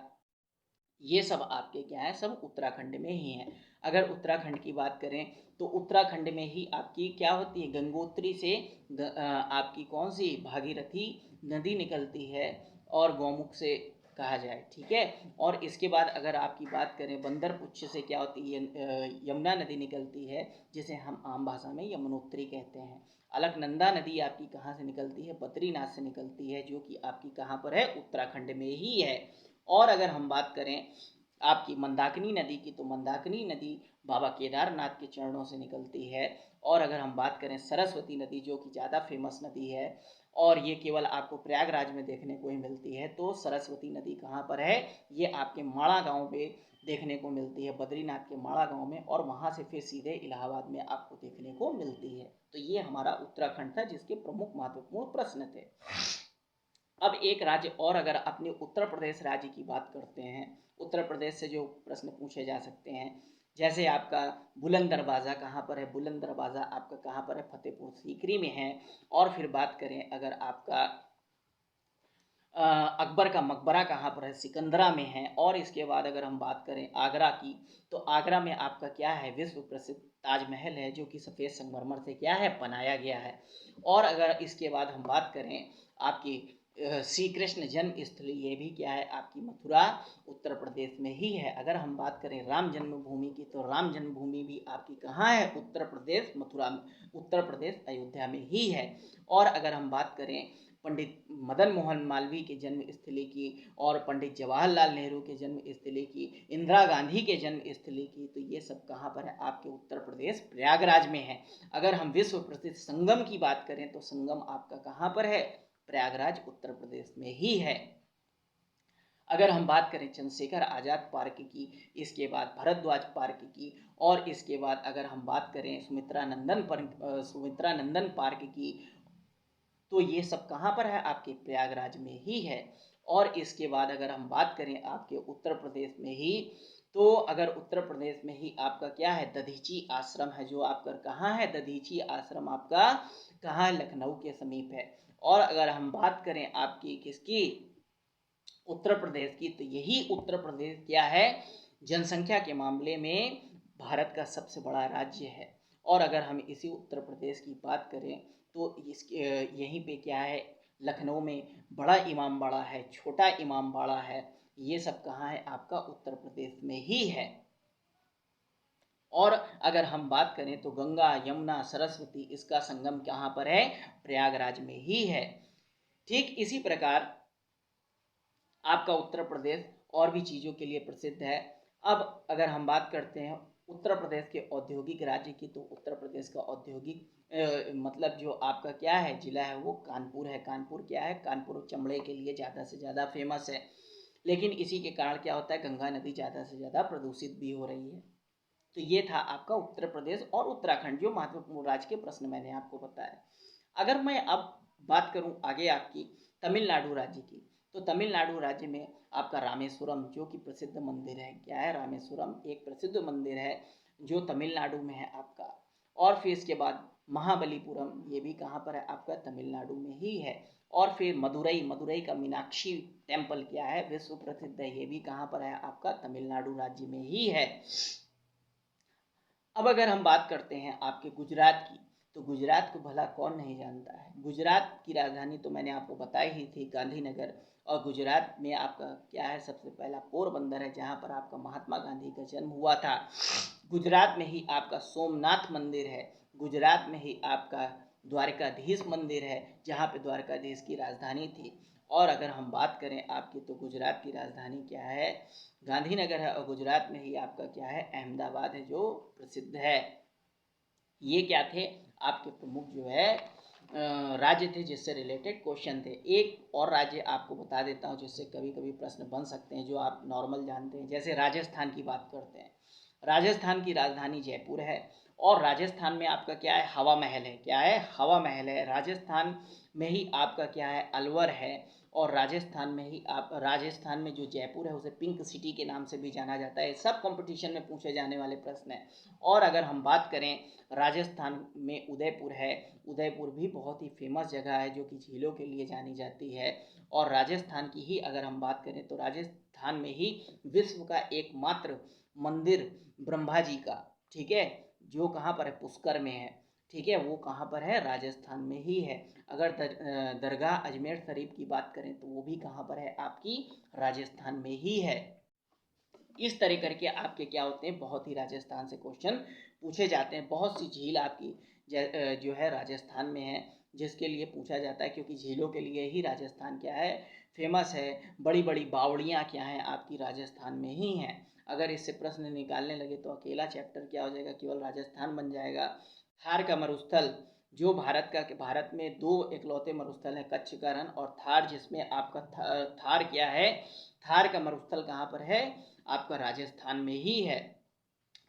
Speaker 1: ये सब आपके क्या है, सब उत्तराखंड में ही हैं। अगर उत्तराखंड की बात करें तो उत्तराखंड में ही आपकी क्या होती है, गंगोत्री से आपकी कौन सी, भागीरथी नदी निकलती है, और गौमुख से कहा जाए, ठीक है। और इसके बाद अगर आपकी बात करें बंदर पुच्छ से क्या होती है, यमुना नदी निकलती है, जिसे हम आम भाषा में यमुनोत्री कहते हैं। अलकनंदा नदी आपकी कहाँ से निकलती है, बद्रीनाथ से निकलती है, जो कि आपकी कहाँ पर है, उत्तराखंड में ही है। और अगर हम बात करें आपकी मंदाकिनी नदी की, तो मंदाकिनी नदी बाबा केदारनाथ के चरणों से निकलती है। और अगर हम बात करें सरस्वती नदी, जो कि ज़्यादा फेमस नदी है, और ये केवल आपको प्रयागराज में देखने को ही मिलती है, तो सरस्वती नदी कहाँ पर है, ये आपके माड़ा गांव में देखने को मिलती है, बद्रीनाथ के माड़ा गांव में, और वहाँ से फिर सीधे इलाहाबाद में आपको देखने को मिलती है। तो ये हमारा उत्तराखंड था, जिसके प्रमुख महत्वपूर्ण प्रश्न थे। अब एक राज्य और, अगर अपने उत्तर प्रदेश राज्य की बात करते हैं, उत्तर प्रदेश से जो प्रश्न पूछे जा सकते हैं, जैसे आपका बुलंद दरवाज़ा कहाँ पर है, बुलंद दरवाज़ा आपका कहाँ पर है, फतेहपुर सीकरी में है। और फिर बात करें अगर आपका अकबर का मकबरा कहाँ पर है, सिकंदरा में है। और इसके बाद अगर हम बात करें आगरा की, तो आगरा में आपका क्या है, विश्व प्रसिद्ध ताजमहल है, जो कि सफ़ेद संगमरमर से क्या है, बनाया गया है। और अगर इसके बाद हम बात करें आपकी श्री कृष्ण जन्म स्थली, ये भी क्या है, आपकी मथुरा उत्तर प्रदेश में ही है। अगर हम बात करें राम जन्मभूमि की, तो राम जन्मभूमि भी आपकी कहाँ है, उत्तर प्रदेश, मथुरा में, उत्तर प्रदेश अयोध्या में ही है। और अगर हम बात करें पंडित मदन मोहन मालवीय के जन्म स्थली की, और पंडित जवाहरलाल नेहरू के जन्म स्थली की, इंदिरा गांधी के जन्म स्थली की, तो ये सब कहाँ पर है, आपके उत्तर प्रदेश प्रयागराज में है। अगर हम विश्व प्रसिद्ध संगम की बात करें तो संगम आपका कहाँ पर है, प्रयागराज उत्तर प्रदेश में ही है। अगर हम बात करें चंद्रशेखर आज़ाद पार्क की, इसके बाद भरद्वाज पार्क की, और इसके बाद अगर हम बात करें सुमित्रा नंदन पार्क की, तो ये सब कहाँ पर है, आपके प्रयागराज में ही है। और इसके बाद अगर हम बात करें आपके उत्तर प्रदेश में ही, तो अगर उत्तर प्रदेश में ही आपका क्या है, दधीची आश्रम है, जो आपका कहाँ है, दधीची आश्रम आपका कहाँ है, लखनऊ के समीप है। और अगर हम बात करें आपकी किसकी, उत्तर प्रदेश की, तो यही उत्तर प्रदेश क्या है, जनसंख्या के मामले में भारत का सबसे बड़ा राज्य है। और अगर हम इसी उत्तर प्रदेश की बात करें तो यहीं पे क्या है, लखनऊ में बड़ा इमामबाड़ा है, छोटा इमामबाड़ा है, ये सब कहाँ है, आपका उत्तर प्रदेश में ही है। और अगर हम बात करें तो गंगा, यमुना, सरस्वती, इसका संगम कहाँ पर है, प्रयागराज में ही है। ठीक इसी प्रकार आपका उत्तर प्रदेश और भी चीज़ों के लिए प्रसिद्ध है। अब अगर हम बात करते हैं उत्तर प्रदेश के औद्योगिक राज्य की, तो उत्तर प्रदेश का औद्योगिक मतलब जो आपका क्या है जिला है वो कानपुर है। कानपुर क्या है, कानपुर चमड़े के लिए ज़्यादा से ज़्यादा फेमस है। लेकिन इसी के कारण क्या होता है, गंगा नदी ज़्यादा से ज़्यादा प्रदूषित भी हो रही है। तो ये था आपका उत्तर प्रदेश और उत्तराखंड जो महत्वपूर्ण राज्य के प्रश्न मैंने आपको बताया। अगर मैं अब बात करूं आगे आपकी तमिलनाडु राज्य की, तो तमिलनाडु राज्य में आपका रामेश्वरम जो कि प्रसिद्ध मंदिर है। क्या है, रामेश्वरम एक प्रसिद्ध मंदिर है जो तमिलनाडु में है आपका। और फिर इसके बाद महाबलीपुरम, ये भी कहाँ पर है आपका, तमिलनाडु में ही है। और फिर मदुरई, मदुरई का मीनाक्षी टेम्पल क्या है, विश्व प्रसिद्ध है, ये भी कहाँ पर है आपका, तमिलनाडु राज्य में ही है। अब अगर हम बात करते हैं आपके गुजरात की, तो गुजरात को भला कौन नहीं जानता है। गुजरात की राजधानी तो मैंने आपको बताई ही थी, गांधीनगर। और गुजरात में आपका क्या है, सबसे पहला पोरबंदर है जहाँ पर आपका महात्मा गांधी का जन्म हुआ था। गुजरात में ही आपका सोमनाथ मंदिर है। गुजरात में ही आपका द्वारकाधीश मंदिर है जहाँ पे द्वारकाधीश की राजधानी थी। और अगर हम बात करें आपकी, तो गुजरात की राजधानी क्या है, गांधीनगर है। और गुजरात में ही आपका क्या है, अहमदाबाद है जो प्रसिद्ध है। ये क्या थे आपके प्रमुख जो है राज्य थे जिससे रिलेटेड क्वेश्चन थे। एक और राज्य आपको बता देता हूँ जिससे कभी कभी प्रश्न बन सकते हैं, जो आप नॉर्मल जानते हैं। जैसे राजस्थान की बात करते हैं, राजस्थान की राजधानी जयपुर है। और राजस्थान में आपका क्या है, हवा महल है। क्या है, हवा महल है। राजस्थान में ही आपका क्या है, अलवर है। और राजस्थान में जो जयपुर है उसे पिंक सिटी के नाम से भी जाना जाता है। सब कंपटीशन में पूछे जाने वाले प्रश्न हैं। और अगर हम बात करें, राजस्थान में उदयपुर है। उदयपुर भी बहुत ही फेमस जगह है जो कि झीलों के लिए जानी जाती है। और राजस्थान की ही अगर हम बात करें, तो राजस्थान में ही विश्व का एकमात्र मंदिर ब्रह्मा जी का, ठीक है, जो कहाँ पर है, पुष्कर में है। ठीक है, वो कहाँ पर है, राजस्थान में ही है। अगर दरगाह अजमेर शरीफ की बात करें, तो वो भी कहाँ पर है, आपकी राजस्थान में ही है। इस तरह करके आपके क्या होते हैं, बहुत ही राजस्थान से क्वेश्चन पूछे जाते हैं। बहुत सी झील आपकी जो है राजस्थान में है, जिसके लिए पूछा जाता है, क्योंकि झीलों के लिए ही राजस्थान क्या है, फेमस है। बड़ी बड़ी बावड़ियाँ क्या हैं आपकी, राजस्थान में ही हैं। अगर इससे प्रश्न निकालने लगे तो अकेला चैप्टर क्या हो जाएगा, केवल राजस्थान बन जाएगा। थार का मरुस्थल, जो भारत में दो इकलौते मरुस्थल हैं, कच्छ का रण और थार, जिसमें आपका थार क्या है, थार का मरुस्थल कहाँ पर है, आपका राजस्थान में ही है।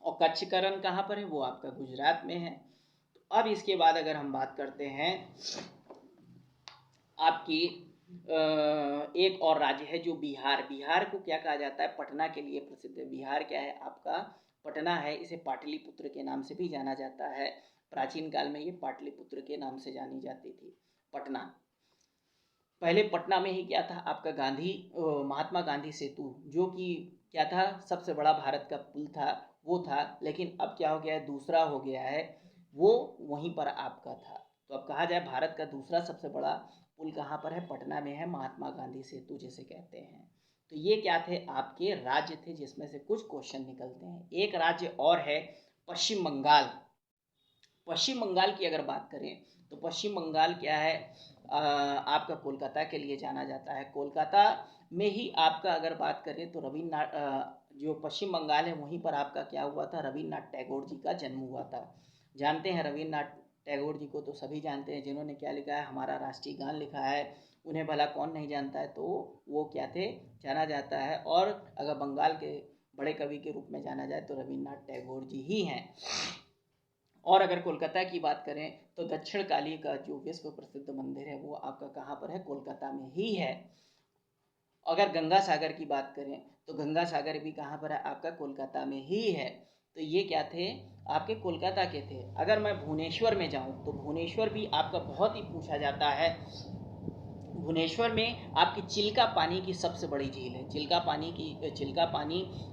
Speaker 1: और कच्छ का रण कहाँ पर है, वो आपका गुजरात में है। तो अब इसके बाद अगर हम बात करते हैं आपकी एक और राज्य है जो बिहार। बिहार को क्या कहा जाता है, पटना के लिए प्रसिद्ध है। बिहार क्या है आपका, पटना है। इसे पाटलिपुत्र के नाम से भी जाना जाता है। प्राचीन काल में ये पाटलिपुत्र के नाम से जानी जाती थी पटना। पहले पटना में ही क्या था आपका, महात्मा गांधी सेतु, जो कि क्या था, सबसे बड़ा भारत का पुल था, वो था। लेकिन अब क्या हो गया है, दूसरा हो गया है, वो वहीं पर आपका था। तो अब कहा जाए भारत का दूसरा सबसे बड़ा पुल कहाँ पर है, पटना में है, महात्मा गांधी सेतु जिसे कहते हैं। तो ये क्या थे, आपके राज्य थे जिसमें से कुछ क्वेश्चन निकलते हैं। एक राज्य और है पश्चिम बंगाल। पश्चिम बंगाल की अगर बात करें, तो पश्चिम बंगाल क्या है, आपका कोलकाता के लिए जाना जाता है। कोलकाता में ही आपका अगर बात करें, तो रविन्द्रनाथ, जो पश्चिम बंगाल है वहीं पर आपका क्या हुआ था, रविन्द्रनाथ टैगोर जी का जन्म हुआ था। जानते हैं रविन्द्रनाथ टैगोर जी को, तो सभी जानते हैं, जिन्होंने क्या लिखा है, हमारा राष्ट्रीय गान लिखा है। उन्हें भला कौन नहीं जानता है। तो वो क्या थे, जाना जाता है। और अगर बंगाल के बड़े कवि के रूप में जाना जाए, तो रविन्द्रनाथ टैगोर जी ही हैं। और अगर कोलकाता की बात करें, तो दक्षिण काली का जो विश्व प्रसिद्ध मंदिर है वो आपका कहाँ पर है, कोलकाता में ही है। अगर गंगा सागर की बात करें, तो गंगा सागर भी कहाँ पर है, आपका कोलकाता में ही है। तो ये क्या थे, आपके कोलकाता के थे। अगर मैं भुवनेश्वर में जाऊँ, तो भुवनेश्वर भी आपका बहुत ही पूछा जाता है। भुवनेश्वर में आपकी चिल्का पानी की सबसे बड़ी झील है।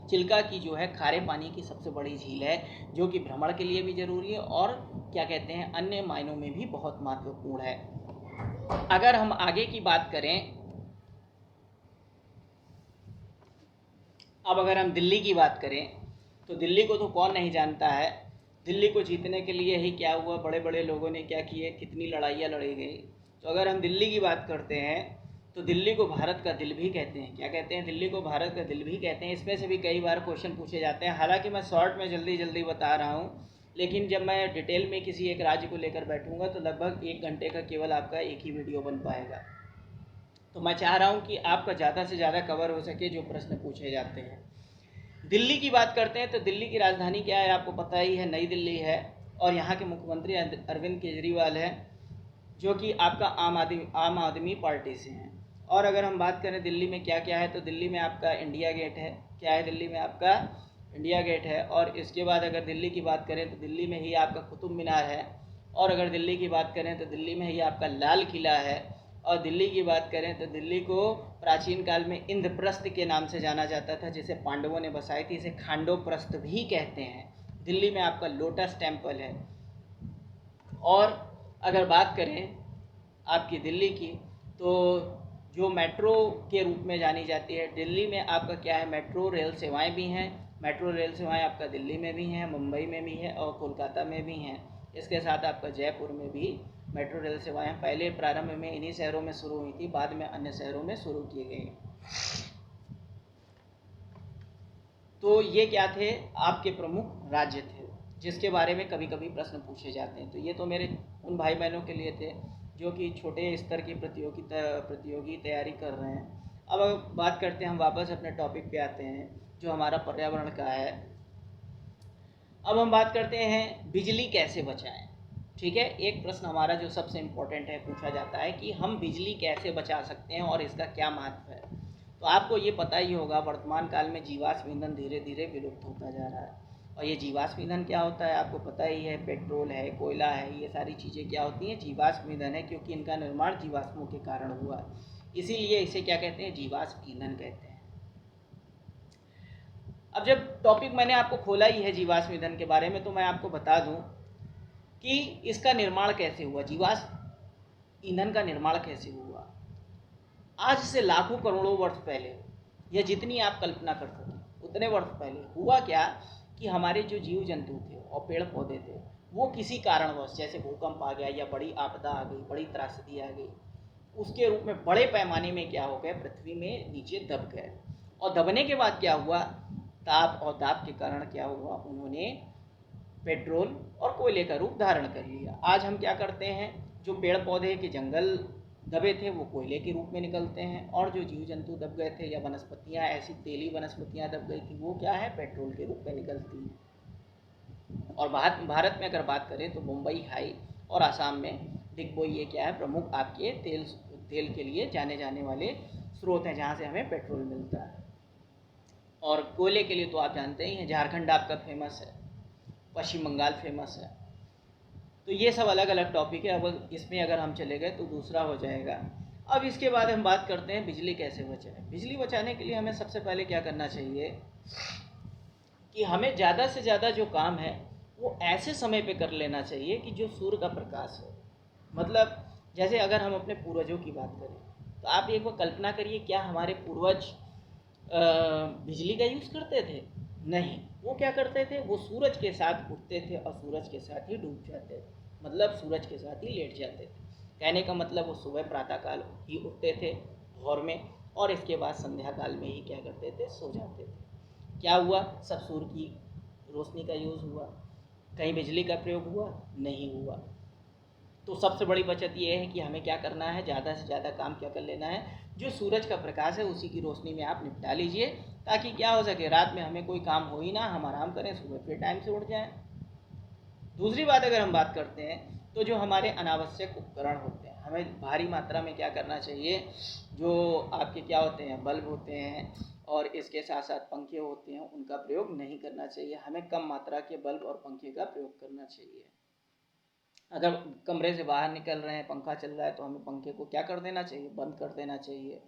Speaker 1: चिल्का की जो है खारे पानी की सबसे बड़ी झील है, जो कि भ्रमण के लिए भी जरूरी है और क्या कहते हैं, अन्य मायनों में भी बहुत महत्वपूर्ण है। अगर हम आगे की बात करें, अब अगर हम दिल्ली की बात करें, तो दिल्ली को तो कौन नहीं जानता है। दिल्ली को जीतने के लिए ही क्या हुआ, बड़े बड़े लोगों ने क्या किए, कितनी लड़ाइयाँ लड़ी गई। तो अगर हम दिल्ली की बात करते हैं, तो दिल्ली को भारत का दिल भी कहते हैं। क्या कहते हैं? दिल्ली को भारत का दिल भी कहते हैं। इसमें से भी कई बार क्वेश्चन पूछे जाते हैं। हालांकि मैं शॉर्ट में जल्दी जल्दी बता रहा हूँ, लेकिन जब मैं डिटेल में किसी एक राज्य को लेकर बैठूंगा तो लगभग 1 घंटे का केवल आपका एक ही वीडियो बन पाएगा। तो मैं चाह रहा हूँ कि आपका ज़्यादा से ज़्यादा कवर हो सके जो प्रश्न पूछे जाते हैं। दिल्ली की बात करते हैं तो दिल्ली की राजधानी क्या है? आपको पता ही है, नई दिल्ली है। और यहाँ के मुख्यमंत्री अरविंद केजरीवाल है, जो कि आपका आम आदमी पार्टी से हैं। और अगर हम बात करें दिल्ली में क्या क्या है, तो दिल्ली में आपका इंडिया गेट है। क्या है? दिल्ली में आपका इंडिया गेट है। और इसके बाद अगर दिल्ली की बात करें तो दिल्ली में ही आपका कुतुब मीनार है। और अगर दिल्ली की बात करें तो दिल्ली में ही आपका लाल किला है। और दिल्ली की बात करें तो दिल्ली को प्राचीन काल में इंद्रप्रस्थ के नाम से जाना जाता था, जिसे पांडवों ने बसाई थी। इसे खांडोप्रस्थ भी कहते हैं। दिल्ली में आपका लोटस टेम्पल है। और अगर बात करें आपकी दिल्ली की, तो जो मेट्रो के रूप में जानी जाती है, दिल्ली में आपका क्या है? मेट्रो रेल सेवाएं भी हैं। मेट्रो रेल सेवाएं आपका दिल्ली में भी हैं, मुंबई में भी हैं और कोलकाता में भी हैं। इसके साथ आपका जयपुर में भी मेट्रो रेल सेवाएं पहले प्रारंभ में इन्हीं शहरों में शुरू हुई थी, बाद में अन्य शहरों में शुरू की गई। तो ये क्या थे? आपके प्रमुख राज्य थे जिसके बारे में कभी कभी प्रश्न पूछे जाते हैं। तो ये तो मेरे उन भाई बहनों के लिए थे जो कि छोटे स्तर की प्रतियोगी तैयारी कर रहे हैं। अब बात करते हैं, हम वापस अपने टॉपिक पे आते हैं जो हमारा पर्यावरण का है। अब हम बात करते हैं बिजली कैसे बचाएं। ठीक है, एक प्रश्न हमारा जो सबसे इम्पोर्टेंट है, पूछा जाता है कि हम बिजली कैसे बचा सकते हैं और इसका क्या महत्व है। तो आपको ये पता ही होगा, वर्तमान काल में जीवाश्म ईंधन धीरे धीरे विलुप्त होता जा रहा है। और ये जीवाश्म ईंधन क्या होता है आपको पता ही है, पेट्रोल है, कोयला है, ये सारी चीज़ें क्या होती हैं? जीवाश्म ईंधन है, क्योंकि इनका निर्माण जीवाश्मों के कारण हुआ, इसीलिए इसे क्या कहते हैं? जीवाश्म ईंधन कहते हैं। अब जब टॉपिक मैंने आपको खोला ही है जीवाश्म ईंधन के बारे में, तो मैं आपको बता दूं कि इसका निर्माण कैसे हुआ, जीवाश्म ईंधन का निर्माण कैसे हुआ। आज से लाखों करोड़ों वर्ष पहले, या जितनी आप कल्पना कर सकें उतने वर्ष पहले हुआ क्या कि हमारे जो जीव जंतु थे और पेड़ पौधे थे, वो किसी कारणवश, जैसे भूकंप आ गया या बड़ी आपदा आ गई, बड़ी त्रासदी आ गई, उसके रूप में बड़े पैमाने में क्या हो गए? पृथ्वी में नीचे दब गए। और दबने के बाद क्या हुआ? ताप और दाब के कारण क्या हुआ? उन्होंने पेट्रोल और कोयले का रूप धारण कर लिया। आज हम क्या करते हैं? जो पेड़ पौधे के जंगल दबे थे वो कोयले के रूप में निकलते हैं, और जो जीव जंतु दब गए थे या वनस्पतियां, ऐसी तेली वनस्पतियां दब गई थी, वो क्या है? पेट्रोल के रूप में निकलती हैं। और भारत में अगर बात करें तो मुंबई हाई और आसाम में डिगबोई, ये क्या है? प्रमुख आपके तेल के लिए जाने जाने वाले स्रोत हैं जहाँ से हमें पेट्रोल मिलता है। और कोयले के लिए तो आप जानते ही हैं, झारखंड आपका फेमस है, पश्चिम बंगाल फेमस है। तो ये सब अलग अलग टॉपिक है। अब इसमें अगर हम चले गए तो दूसरा हो जाएगा। अब इसके बाद हम बात करते हैं बिजली कैसे बचाएं। बिजली बचाने के लिए हमें सबसे पहले क्या करना चाहिए कि हमें ज़्यादा से ज़्यादा जो काम है वो ऐसे समय पे कर लेना चाहिए कि जो सूर्य का प्रकाश हो। मतलब जैसे अगर हम अपने पूर्वजों की बात करें तो आप एक बार कल्पना करिए, क्या हमारे पूर्वज बिजली का यूज़ करते थे? नहीं। वो क्या करते थे? वो सूरज के साथ उठते थे और सूरज के साथ ही डूब जाते थे, मतलब सूरज के साथ ही लेट जाते थे। कहने का मतलब वो सुबह प्रातःकाल ही उठते थे भोर में, और इसके बाद संध्या काल में ही क्या करते थे? सो जाते थे। क्या हुआ? सब सूर्य की रोशनी का यूज़ हुआ, कहीं बिजली का प्रयोग हुआ? नहीं हुआ। तो सबसे बड़ी बचत ये है कि हमें क्या करना है? ज़्यादा से ज़्यादा काम क्या कर लेना है? जो सूरज का प्रकाश है उसी की रोशनी में आप निपटा लीजिए, ताकि क्या हो सके, रात में हमें कोई काम हो ही ना, हम आराम करें, सुबह फिर टाइम से उठ जाएं। दूसरी बात अगर हम बात करते हैं तो जो हमारे अनावश्यक उपकरण होते हैं, हमें भारी मात्रा में क्या करना चाहिए? जो आपके क्या होते हैं? बल्ब होते हैं और इसके साथ साथ पंखे होते हैं, उनका प्रयोग नहीं करना चाहिए। हमें कम मात्रा के बल्ब और पंखे का प्रयोग करना चाहिए। अगर कमरे से बाहर निकल रहे हैं, पंखा चल रहा है, तो हमें पंखे को क्या कर देना चाहिए? बंद कर देना चाहिए।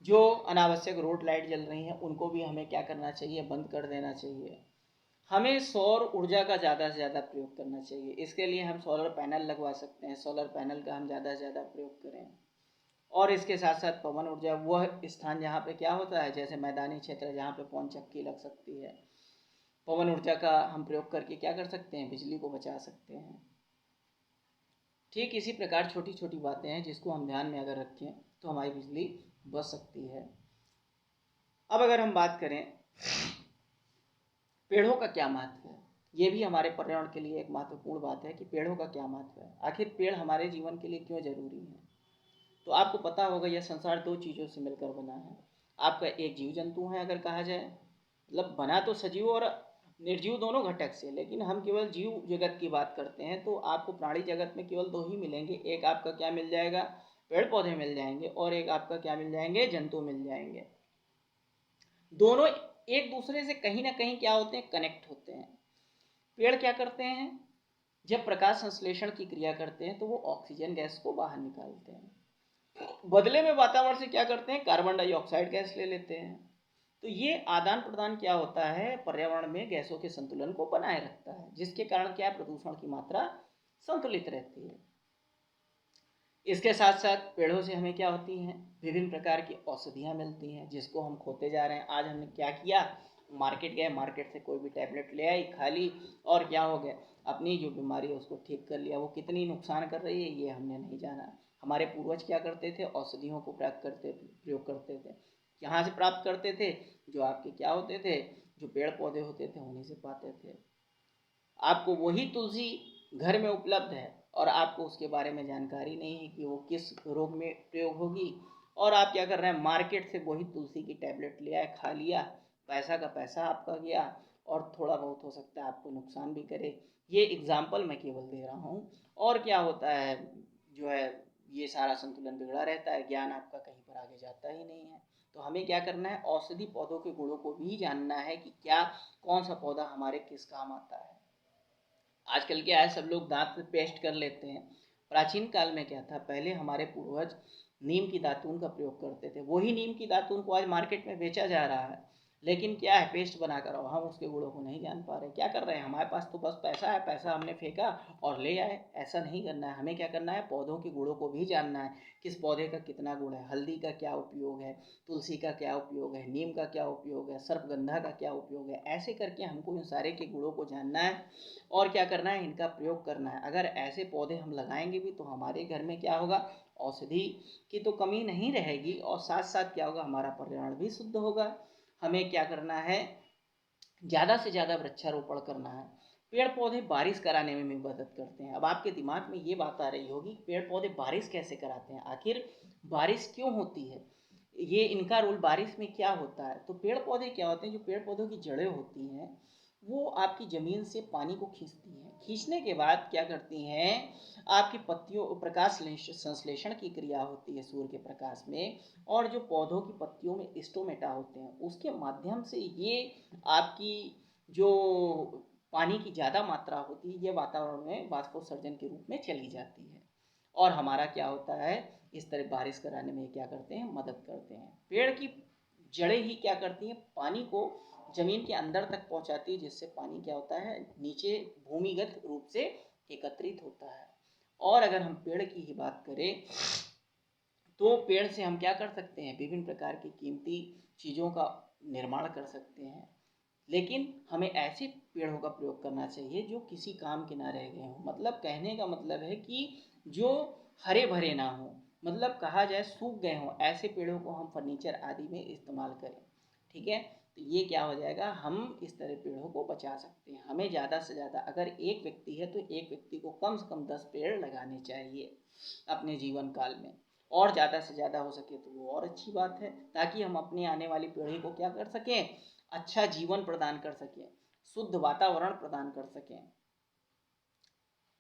Speaker 1: जो अनावश्यक रोड लाइट जल रही हैं उनको भी हमें क्या करना चाहिए? बंद कर देना चाहिए। हमें सौर ऊर्जा का ज़्यादा से ज़्यादा प्रयोग करना चाहिए। इसके लिए हम सोलर पैनल लगवा सकते हैं, सोलर पैनल का हम ज़्यादा से ज़्यादा प्रयोग करें। और इसके साथ साथ पवन ऊर्जा, वह स्थान जहाँ पे क्या होता है, जैसे मैदानी क्षेत्र जहाँ पे पवन चक्की लग सकती है, पवन ऊर्जा का हम प्रयोग करके क्या कर सकते हैं? बिजली को बचा सकते हैं। ठीक इसी प्रकार छोटी छोटी बातें हैं जिसको हम ध्यान में अगर रखें तो हमारी बिजली बच सकती है। अब अगर हम बात करें पेड़ों का क्या महत्व है, ये भी हमारे पर्यावरण के लिए एक महत्वपूर्ण बात है कि पेड़ों का क्या महत्व है, आखिर पेड़ हमारे जीवन के लिए क्यों जरूरी है। तो आपको पता होगा यह संसार दो चीज़ों से मिलकर बना है। आपका एक जीव जंतु है अगर कहा जाए, मतलब बना तो सजीव और निर्जीव दोनों घटक से, लेकिन हम केवल जीव जगत की बात करते हैं तो आपको प्राणी जगत में केवल दो ही मिलेंगे। एक आपका क्या मिल जाएगा, पेड़ पौधे मिल जाएंगे, और एक आपका क्या मिल जाएंगे, जंतु मिल जाएंगे। दोनों एक दूसरे से कहीं ना कहीं क्या होते हैं, कनेक्ट होते हैं। पेड़ क्या करते हैं, जब प्रकाश संश्लेषण की क्रिया करते हैं तो वो ऑक्सीजन गैस को बाहर निकालते हैं, बदले में वातावरण से क्या करते हैं, कार्बन डाइऑक्साइड गैस ले लेते हैं। तो ये आदान प्रदान क्या होता है, पर्यावरण में गैसों के संतुलन को बनाए रखता है, जिसके कारण क्या प्रदूषण की मात्रा संतुलित रहती है। इसके साथ साथ पेड़ों से हमें क्या होती हैं, विभिन्न प्रकार की औषधियाँ मिलती हैं जिसको हम खोते जा रहे हैं। आज हमने क्या किया, मार्केट गए, मार्केट से कोई भी टैबलेट ले आई, खा ली, और क्या हो गया, अपनी जो बीमारी है उसको ठीक कर लिया। वो कितनी नुकसान कर रही है ये हमने नहीं जाना। हमारे पूर्वज क्या करते थे, औषधियों को प्रयोग करते थे। कहाँ से प्राप्त करते थे, जो आपके क्या होते थे, जो पेड़ पौधे होते थे उन्हीं से पाते थे। आपको वही तुलसी घर में उपलब्ध है और आपको उसके बारे में जानकारी नहीं है कि वो किस रोग में प्रयोग होगी, और आप क्या कर रहे हैं, मार्केट से वही तुलसी की टैबलेट ले आए, खा लिया, पैसा का पैसा आपका गया, और थोड़ा बहुत हो सकता है आपको नुकसान भी करे। ये एग्जाम्पल मैं केवल दे रहा हूँ। और क्या होता है, जो है ये सारा संतुलन बिगड़ा रहता है, ज्ञान आपका कहीं पर आगे जाता ही नहीं है। तो हमें क्या करना है, औषधि पौधों के गुणों को भी जानना है कि क्या कौन सा पौधा हमारे किस काम आता है। आजकल क्या है, सब लोग दांत पे पेस्ट कर लेते हैं। प्राचीन काल में क्या था, पहले हमारे पूर्वज नीम की दातून का प्रयोग करते थे। वही नीम की दातून को आज मार्केट में बेचा जा रहा है, लेकिन क्या है, पेस्ट बनाकर, और हम उसके गुणों को नहीं जान पा रहे। क्या कर रहे हैं, हमारे पास तो बस पैसा है, पैसा हमने फेंका और ले आए। ऐसा नहीं करना है, हमें क्या करना है, पौधों के गुणों को भी जानना है, किस पौधे का कितना गुण है, हल्दी का क्या उपयोग है, तुलसी का क्या उपयोग है, नीम का क्या उपयोग है, सर्पगंधा का क्या उपयोग है। ऐसे करके हमको इन सारे के गुणों को जानना है और क्या करना है, इनका प्रयोग करना है। अगर ऐसे पौधे हम लगाएंगे भी तो हमारे घर में क्या होगा, औषधि की तो कमी नहीं रहेगी, और साथ साथ क्या होगा, हमारा पर्यावरण भी शुद्ध होगा। हमें क्या करना है, ज़्यादा से ज़्यादा वृक्षारोपण करना है। पेड़ पौधे बारिश कराने में भी मदद करते हैं। अब आपके दिमाग में ये बात आ रही होगी, पेड़ पौधे बारिश कैसे कराते हैं, आखिर बारिश क्यों होती है, ये इनका रोल बारिश में क्या होता है। तो पेड़ पौधे क्या होते हैं, जो पेड़ पौधों की जड़ें होती हैं वो आपकी ज़मीन से पानी को खींचती हैं। खींचने के बाद क्या करती हैं, आपकी पत्तियों प्रकाश संश्लेषण की क्रिया होती है सूर्य के प्रकाश में, और जो पौधों की पत्तियों में स्टोमेटा होते हैं उसके माध्यम से ये आपकी जो पानी की ज़्यादा मात्रा होती है ये वातावरण में वाष्पोत्सर्जन के रूप में चली जाती है, और हमारा क्या होता है, इस तरह बारिश कराने में क्या करते हैं, मदद करते हैं। पेड़ की जड़ें ही क्या करती हैं, पानी को जमीन के अंदर तक पहुंचाती है, जिससे पानी क्या होता है, नीचे भूमिगत रूप से एकत्रित होता है। और अगर हम पेड़ की ही बात करें तो पेड़ से हम क्या कर सकते हैं, विभिन्न प्रकार की कीमती चीज़ों का निर्माण कर सकते हैं। लेकिन हमें ऐसे पेड़ों का प्रयोग करना चाहिए जो किसी काम के ना रह गए हों। मतलब कहने का मतलब है कि जो हरे भरे ना हो, मतलब कहा जाए सूख गए हों, ऐसे पेड़ों को हम फर्नीचर आदि में इस्तेमाल करें। ठीक है, तो ये क्या हो जाएगा, हम इस तरह पेड़ों को बचा सकते हैं। हमें ज़्यादा से ज़्यादा, अगर एक व्यक्ति है तो एक व्यक्ति को कम से कम 10 पेड़ लगाने चाहिए अपने जीवन काल में, और ज़्यादा से ज़्यादा हो सके तो वो और अच्छी बात है, ताकि हम अपने आने वाली पीढ़ी को क्या कर सकें, अच्छा जीवन प्रदान कर सकें, शुद्ध वातावरण प्रदान कर सकें।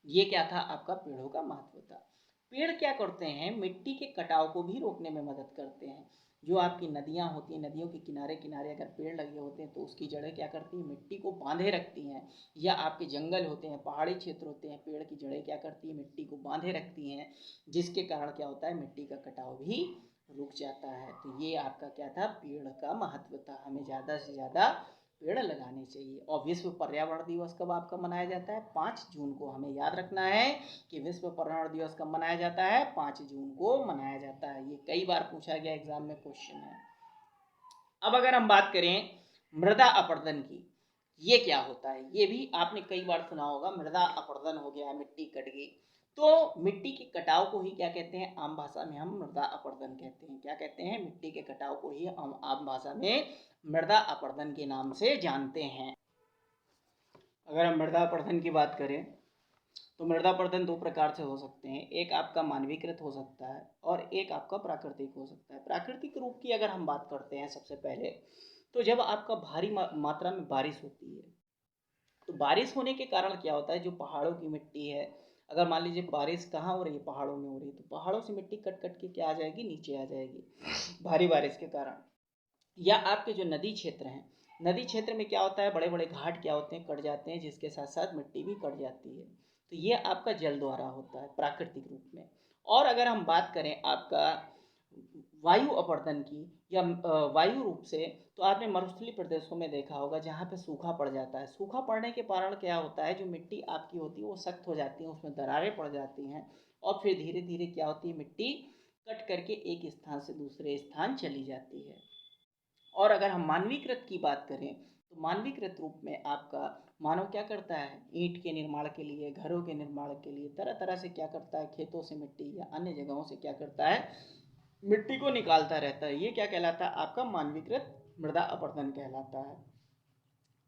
Speaker 1: ये क्या था, आपका पेड़ों का महत्व था। पेड़ क्या करते हैं, मिट्टी के कटाव को भी रोकने में मदद करते हैं। जो आपकी नदियाँ होती हैं, नदियों के किनारे किनारे अगर पेड़ लगे होते हैं तो उसकी जड़ें क्या करती हैं, मिट्टी को बांधे रखती हैं। या आपके जंगल होते हैं, पहाड़ी क्षेत्र होते हैं, पेड़ की जड़ें क्या करती हैं, मिट्टी को बांधे रखती हैं, जिसके कारण क्या होता है, मिट्टी का कटाव भी रुक जाता है। तो ये आपका क्या था, पेड़ का महत्व था। हमें ज़्यादा से ज़्यादा पेड़ लगाने चाहिए। और विश्व पर्यावरण दिवस कब आपका मनाया जाता है, 5 जून को। हमें याद रखना है कि विश्व पर्यावरण दिवस कब मनाया जाता है, 5 जून को मनाया जाता है। ये कई बार पूछा गया एग्जाम में क्वेश्चन है। अब अगर हम बात करें मृदा अपरदन की, ये क्या होता है, ये भी आपने कई बार सुना होगा, मृदा अपरदन हो गया, मिट्टी कट गई। तो तो मिट्टी के कटाव को ही क्या कहते हैं, आम भाषा में हम मृदा अपरदन कहते हैं। क्या कहते हैं, मिट्टी के कटाव को ही हम आम भाषा में मृदा अपरदन के नाम से जानते हैं। अगर हम मृदा अपरदन की बात करें तो मृदा अपरदन दो प्रकार से हो सकते हैं। एक आपका मानवीकृत हो सकता है और एक आपका प्राकृतिक हो सकता है। प्राकृतिक रूप की अगर हम बात करते हैं सबसे पहले, तो जब आपका भारी मात्रा में बारिश होती है, तो बारिश होने के कारण क्या होता है, जो पहाड़ों की मिट्टी है, अगर मान लीजिए बारिश कहाँ हो रही है, पहाड़ों में हो रही है, तो पहाड़ों से मिट्टी कट कट के क्या आ जाएगी, नीचे आ जाएगी भारी बारिश के कारण। या आपके जो नदी क्षेत्र हैं, नदी क्षेत्र में क्या होता है, बड़े बड़े घाट क्या होते हैं, कट जाते हैं, जिसके साथ साथ मिट्टी भी कट जाती है। तो ये आपका जल द्वारा होता है प्राकृतिक रूप में। और अगर हम बात करें आपका वायु अपरदन की या वायु रूप से, तो आपने मरुस्थलीय प्रदेशों में देखा होगा जहाँ पे सूखा पड़ जाता है। सूखा पड़ने के कारण क्या होता है, जो मिट्टी आपकी होती है वो सख्त हो जाती है, उसमें दरारें पड़ जाती हैं और फिर धीरे धीरे क्या होती है, मिट्टी कट करके एक स्थान से दूसरे स्थान चली जाती है। और अगर हम मानवीकृत की बात करें, तो मानवीकृत रूप में आपका मानव क्या करता है, ईंट के निर्माण के लिए, घरों के निर्माण के लिए तरह तरह से क्या करता है, खेतों से मिट्टी या अन्य जगहों से क्या करता है, मिट्टी को निकालता रहता है। ये क्या कहलाता है, आपका मानवीकृत मृदा अपरदन कहलाता है।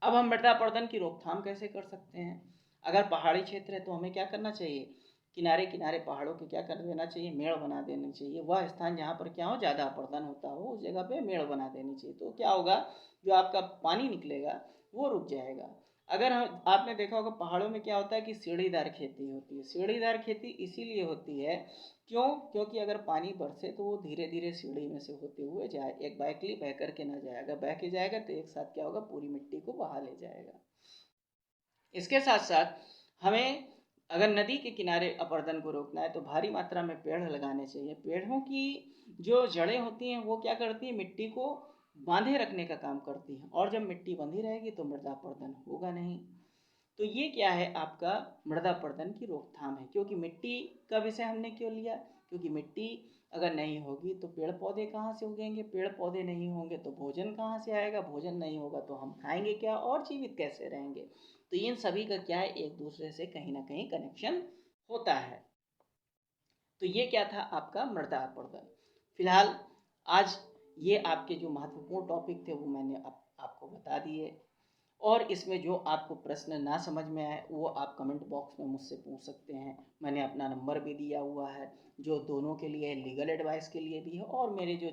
Speaker 1: अब हम मृदा अपरदन की रोकथाम कैसे कर सकते हैं। अगर पहाड़ी क्षेत्र है तो हमें क्या करना चाहिए, किनारे किनारे पहाड़ों के क्या कर देना चाहिए, मेड़ बना देनी चाहिए। वह स्थान जहाँ पर क्या हो, ज़्यादा अपरदन होता हो, उस जगह पे मेड़ बना देनी चाहिए। तो क्या होगा, जो आपका पानी निकलेगा वो रुक जाएगा। अगर हम, आपने देखा होगा पहाड़ों में क्या होता है कि सीढ़ीदार खेती होती है। सीढ़ीदार खेती इसीलिए होती है, क्यों, क्योंकि अगर पानी बरसे तो वो धीरे धीरे सीढ़ी में से होते हुए जाए, एक बैकली बह करके ना जाए। अगर बह के जाएगा तो एक साथ क्या होगा, पूरी मिट्टी को बहा ले जाएगा। इसके साथ साथ हमें अगर नदी के किनारे अपरदन को रोकना है तो भारी मात्रा में पेड़ लगाने चाहिए। पेड़ों की जो जड़ें होती हैं वो क्या करती हैं, मिट्टी को बांधे रखने का काम करती हैं, और जब मिट्टी बंधी रहेगी तो मृदा अपरदन होगा नहीं। तो ये क्या है, आपका मृदा अपरदन की रोकथाम है। क्योंकि मिट्टी का विषय हमने क्यों लिया, क्योंकि मिट्टी अगर नहीं होगी तो पेड़ पौधे कहाँ से उगेंगे, पेड़ पौधे नहीं होंगे तो भोजन कहाँ से आएगा, भोजन नहीं होगा तो हम खाएंगे क्या और जीवित कैसे रहेंगे। तो इन सभी का क्या है, एक दूसरे से कहीं ना कहीं कनेक्शन होता है। तो ये क्या था आपका मृदा अपरदन। फिलहाल आज ये आपके जो महत्वपूर्ण टॉपिक थे वो मैंने आपको बता दिए। और इसमें जो आपको प्रश्न ना समझ में आए वो आप कमेंट बॉक्स में मुझसे पूछ सकते हैं। मैंने अपना नंबर भी दिया हुआ है, जो दोनों के लिए है, लीगल एडवाइस के लिए भी है, और मेरे जो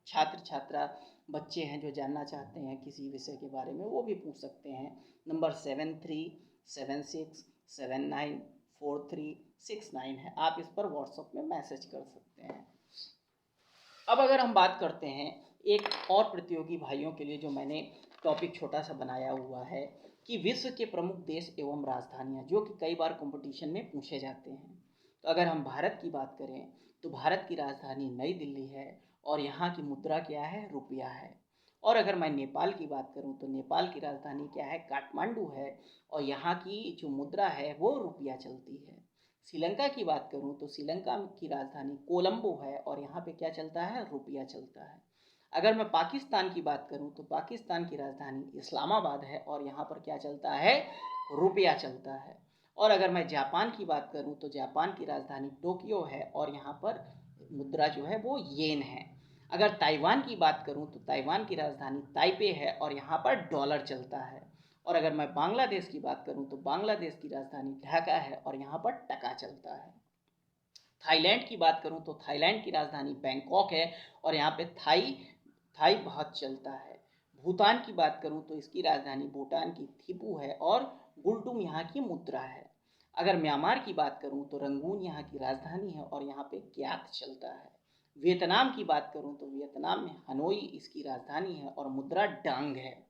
Speaker 1: छात्र छात्रा बच्चे हैं जो जानना चाहते हैं किसी विषय के बारे में, वो भी पूछ सकते हैं। नंबर 7376794369 है, आप इस पर व्हाट्सएप में मैसेज कर सकते हैं। अब अगर हम बात करते हैं एक और प्रतियोगी भाइयों के लिए, जो मैंने टॉपिक छोटा सा बनाया हुआ है कि विश्व के प्रमुख देश एवं राजधानियां, जो कि कई बार कंपटीशन में पूछे जाते हैं। तो अगर हम भारत की बात करें तो भारत की राजधानी नई दिल्ली है और यहाँ की मुद्रा क्या है, रुपया है। और अगर मैं नेपाल की बात करूँ तो नेपाल की राजधानी क्या है, काठमांडू है, और यहाँ की जो मुद्रा है वो रुपया चलती है। श्रीलंका की बात करूँ तो श्रीलंका की राजधानी कोलंबो है और यहाँ पे क्या चलता है, रुपया चलता है। अगर मैं पाकिस्तान की बात करूँ तो पाकिस्तान की राजधानी इस्लामाबाद है और यहाँ पर क्या चलता है, रुपया चलता है। और अगर मैं जापान की बात करूँ तो जापान की राजधानी टोक्यो है और यहाँ पर मुद्रा जो है वो येन है। अगर ताइवान की बात करूँ तो ताइवान की राजधानी ताइपे है और यहाँ पर डॉलर चलता है। और अगर मैं बांग्लादेश की बात करूँ तो बांग्लादेश की राजधानी ढाका है और यहाँ पर टका चलता है। थाईलैंड की बात करूँ तो थाईलैंड की राजधानी बैंकॉक है और यहाँ पे थाई बहुत चलता है। भूटान की बात करूँ तो इसकी राजधानी भूटान की थिपू है और गुल्टुम यहाँ की मुद्रा है। अगर म्यांमार की बात करूँ तो रंगून यहाँ की राजधानी है और यहाँ पे क्यात चलता है। वियतनाम की बात करूँ तो वियतनाम में हनोई इसकी राजधानी है और मुद्रा डांग है।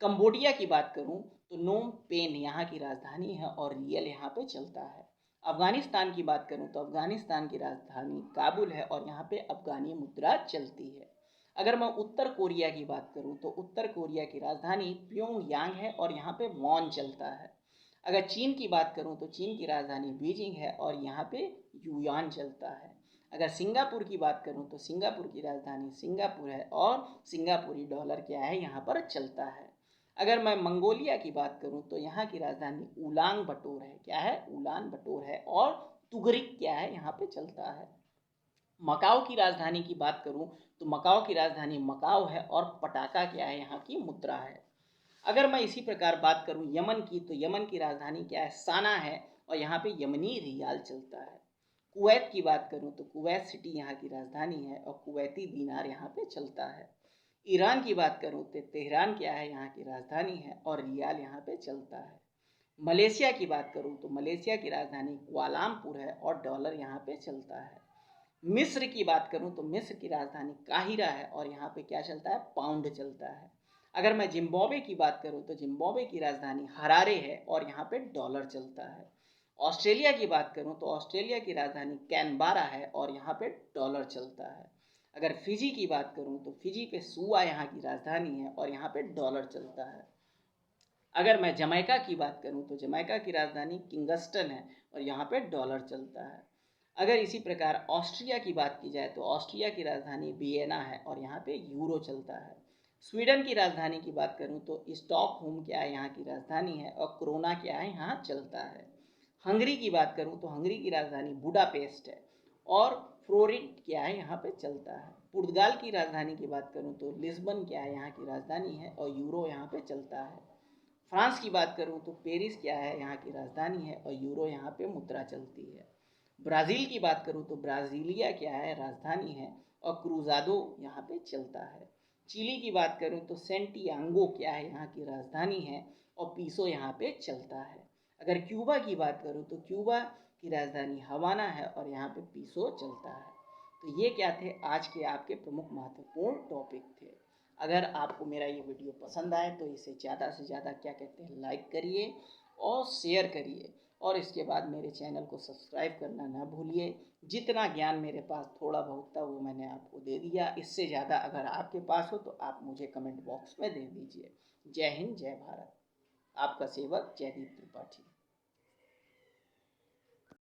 Speaker 1: कंबोडिया की बात करूं तो नोम पेन यहाँ की राजधानी है और रियल यहाँ पे चलता है। अफगानिस्तान की बात करूं तो अफगानिस्तान की राजधानी काबुल है और यहाँ पे अफगानी मुद्रा चलती है। अगर मैं उत्तर कोरिया की बात करूं तो उत्तर कोरिया की राजधानी प्योंगयांग है और यहाँ पे वॉन चलता है। अगर चीन की बात करूं तो चीन की राजधानी बीजिंग है और यहाँ पे युआन चलता है। अगर सिंगापुर की बात करूं तो सिंगापुर की राजधानी सिंगापुर है और सिंगापुरी डॉलर क्या है, यहाँ पर चलता है। अगर मैं मंगोलिया की बात करूं तो यहाँ की राजधानी उलान बटोर है, क्या है, उलान बटोर है और तुगरिक क्या है यहाँ पे चलता है। मकाओ की राजधानी की बात करूं तो मकाओ की राजधानी मकाओ है और पटाका क्या है, यहाँ की मुद्रा है। अगर मैं इसी प्रकार बात करूं यमन की, तो यमन की राजधानी क्या है, साना है और यहाँ पे यमनी रियाल चलता है। कुवैत की बात करूं तो कुवैत सिटी यहाँ की राजधानी है और कुवैती दीनार यहाँ पे चलता है। ईरान की बात करूं तो तेहरान क्या है, यहाँ की राजधानी है और रियाल यहाँ पे चलता है। मलेशिया की बात करूं तो मलेशिया की राजधानी कुआलालंपुर है और डॉलर यहाँ पे चलता है। मिस्र की बात करूं तो मिस्र की राजधानी काहिरा है और यहाँ पे क्या चलता है, पाउंड चलता है। अगर मैं जिम्बाब्वे की बात करूं तो जिम्बाब्वे की राजधानी हरारे है और यहाँ पे डॉलर चलता है। ऑस्ट्रेलिया की बात करूं तो ऑस्ट्रेलिया की राजधानी कैनबारा है और यहाँ पे डॉलर चलता है। अगर फिजी की बात करूं तो फिजी पे सुआ यहाँ की राजधानी है और यहाँ पे डॉलर चलता है। अगर मैं जमैका की बात करूं तो जमैका की राजधानी किंगस्टन है और यहाँ पे डॉलर चलता है। अगर इसी प्रकार ऑस्ट्रिया की बात की जाए तो ऑस्ट्रिया की राजधानी वियना है और यहाँ पे यूरो चलता है। स्वीडन की राजधानी की बात करूं तो स्टॉकहोम क्या है, यहाँ की राजधानी है और क्रोना क्या है, यहाँ चलता है। हंगरी की बात करूं तो हंगरी की राजधानी बुडापेस्ट है और फ्लोरिड क्या है, यहाँ पे चलता है। पुर्तगाल की राजधानी की बात करूं तो लिस्बन क्या है, यहाँ की राजधानी है और यूरो यहाँ पे चलता है। फ्रांस की बात करूं तो पेरिस क्या है, यहाँ की राजधानी है और यूरो यहाँ पे मुद्रा चलती है। ब्राज़ील की बात करूं तो ब्राज़ीलिया क्या है, राजधानी है और क्रूज़ादो यहाँ पे चलता है। चिली की बात करूं तो सेंटियागो क्या है, यहाँ की राजधानी है और पीसो यहाँ पे चलता है। अगर क्यूबा की बात करूं तो क्यूबा की राजधानी हवाना है और यहाँ पे पीसो चलता है। तो ये क्या थे आज के आपके प्रमुख महत्वपूर्ण टॉपिक थे। अगर आपको मेरा ये वीडियो पसंद आए तो इसे ज़्यादा से ज़्यादा क्या कहते हैं, लाइक करिए और शेयर करिए और इसके बाद मेरे चैनल को सब्सक्राइब करना ना भूलिए। जितना ज्ञान मेरे पास थोड़ा बहुत था वो मैंने आपको दे दिया, इससे ज़्यादा अगर आपके पास हो तो आप मुझे कमेंट बॉक्स में दे दीजिए। जय हिंद, जय भारत। आपका सेवक जयदीप त्रिपाठी।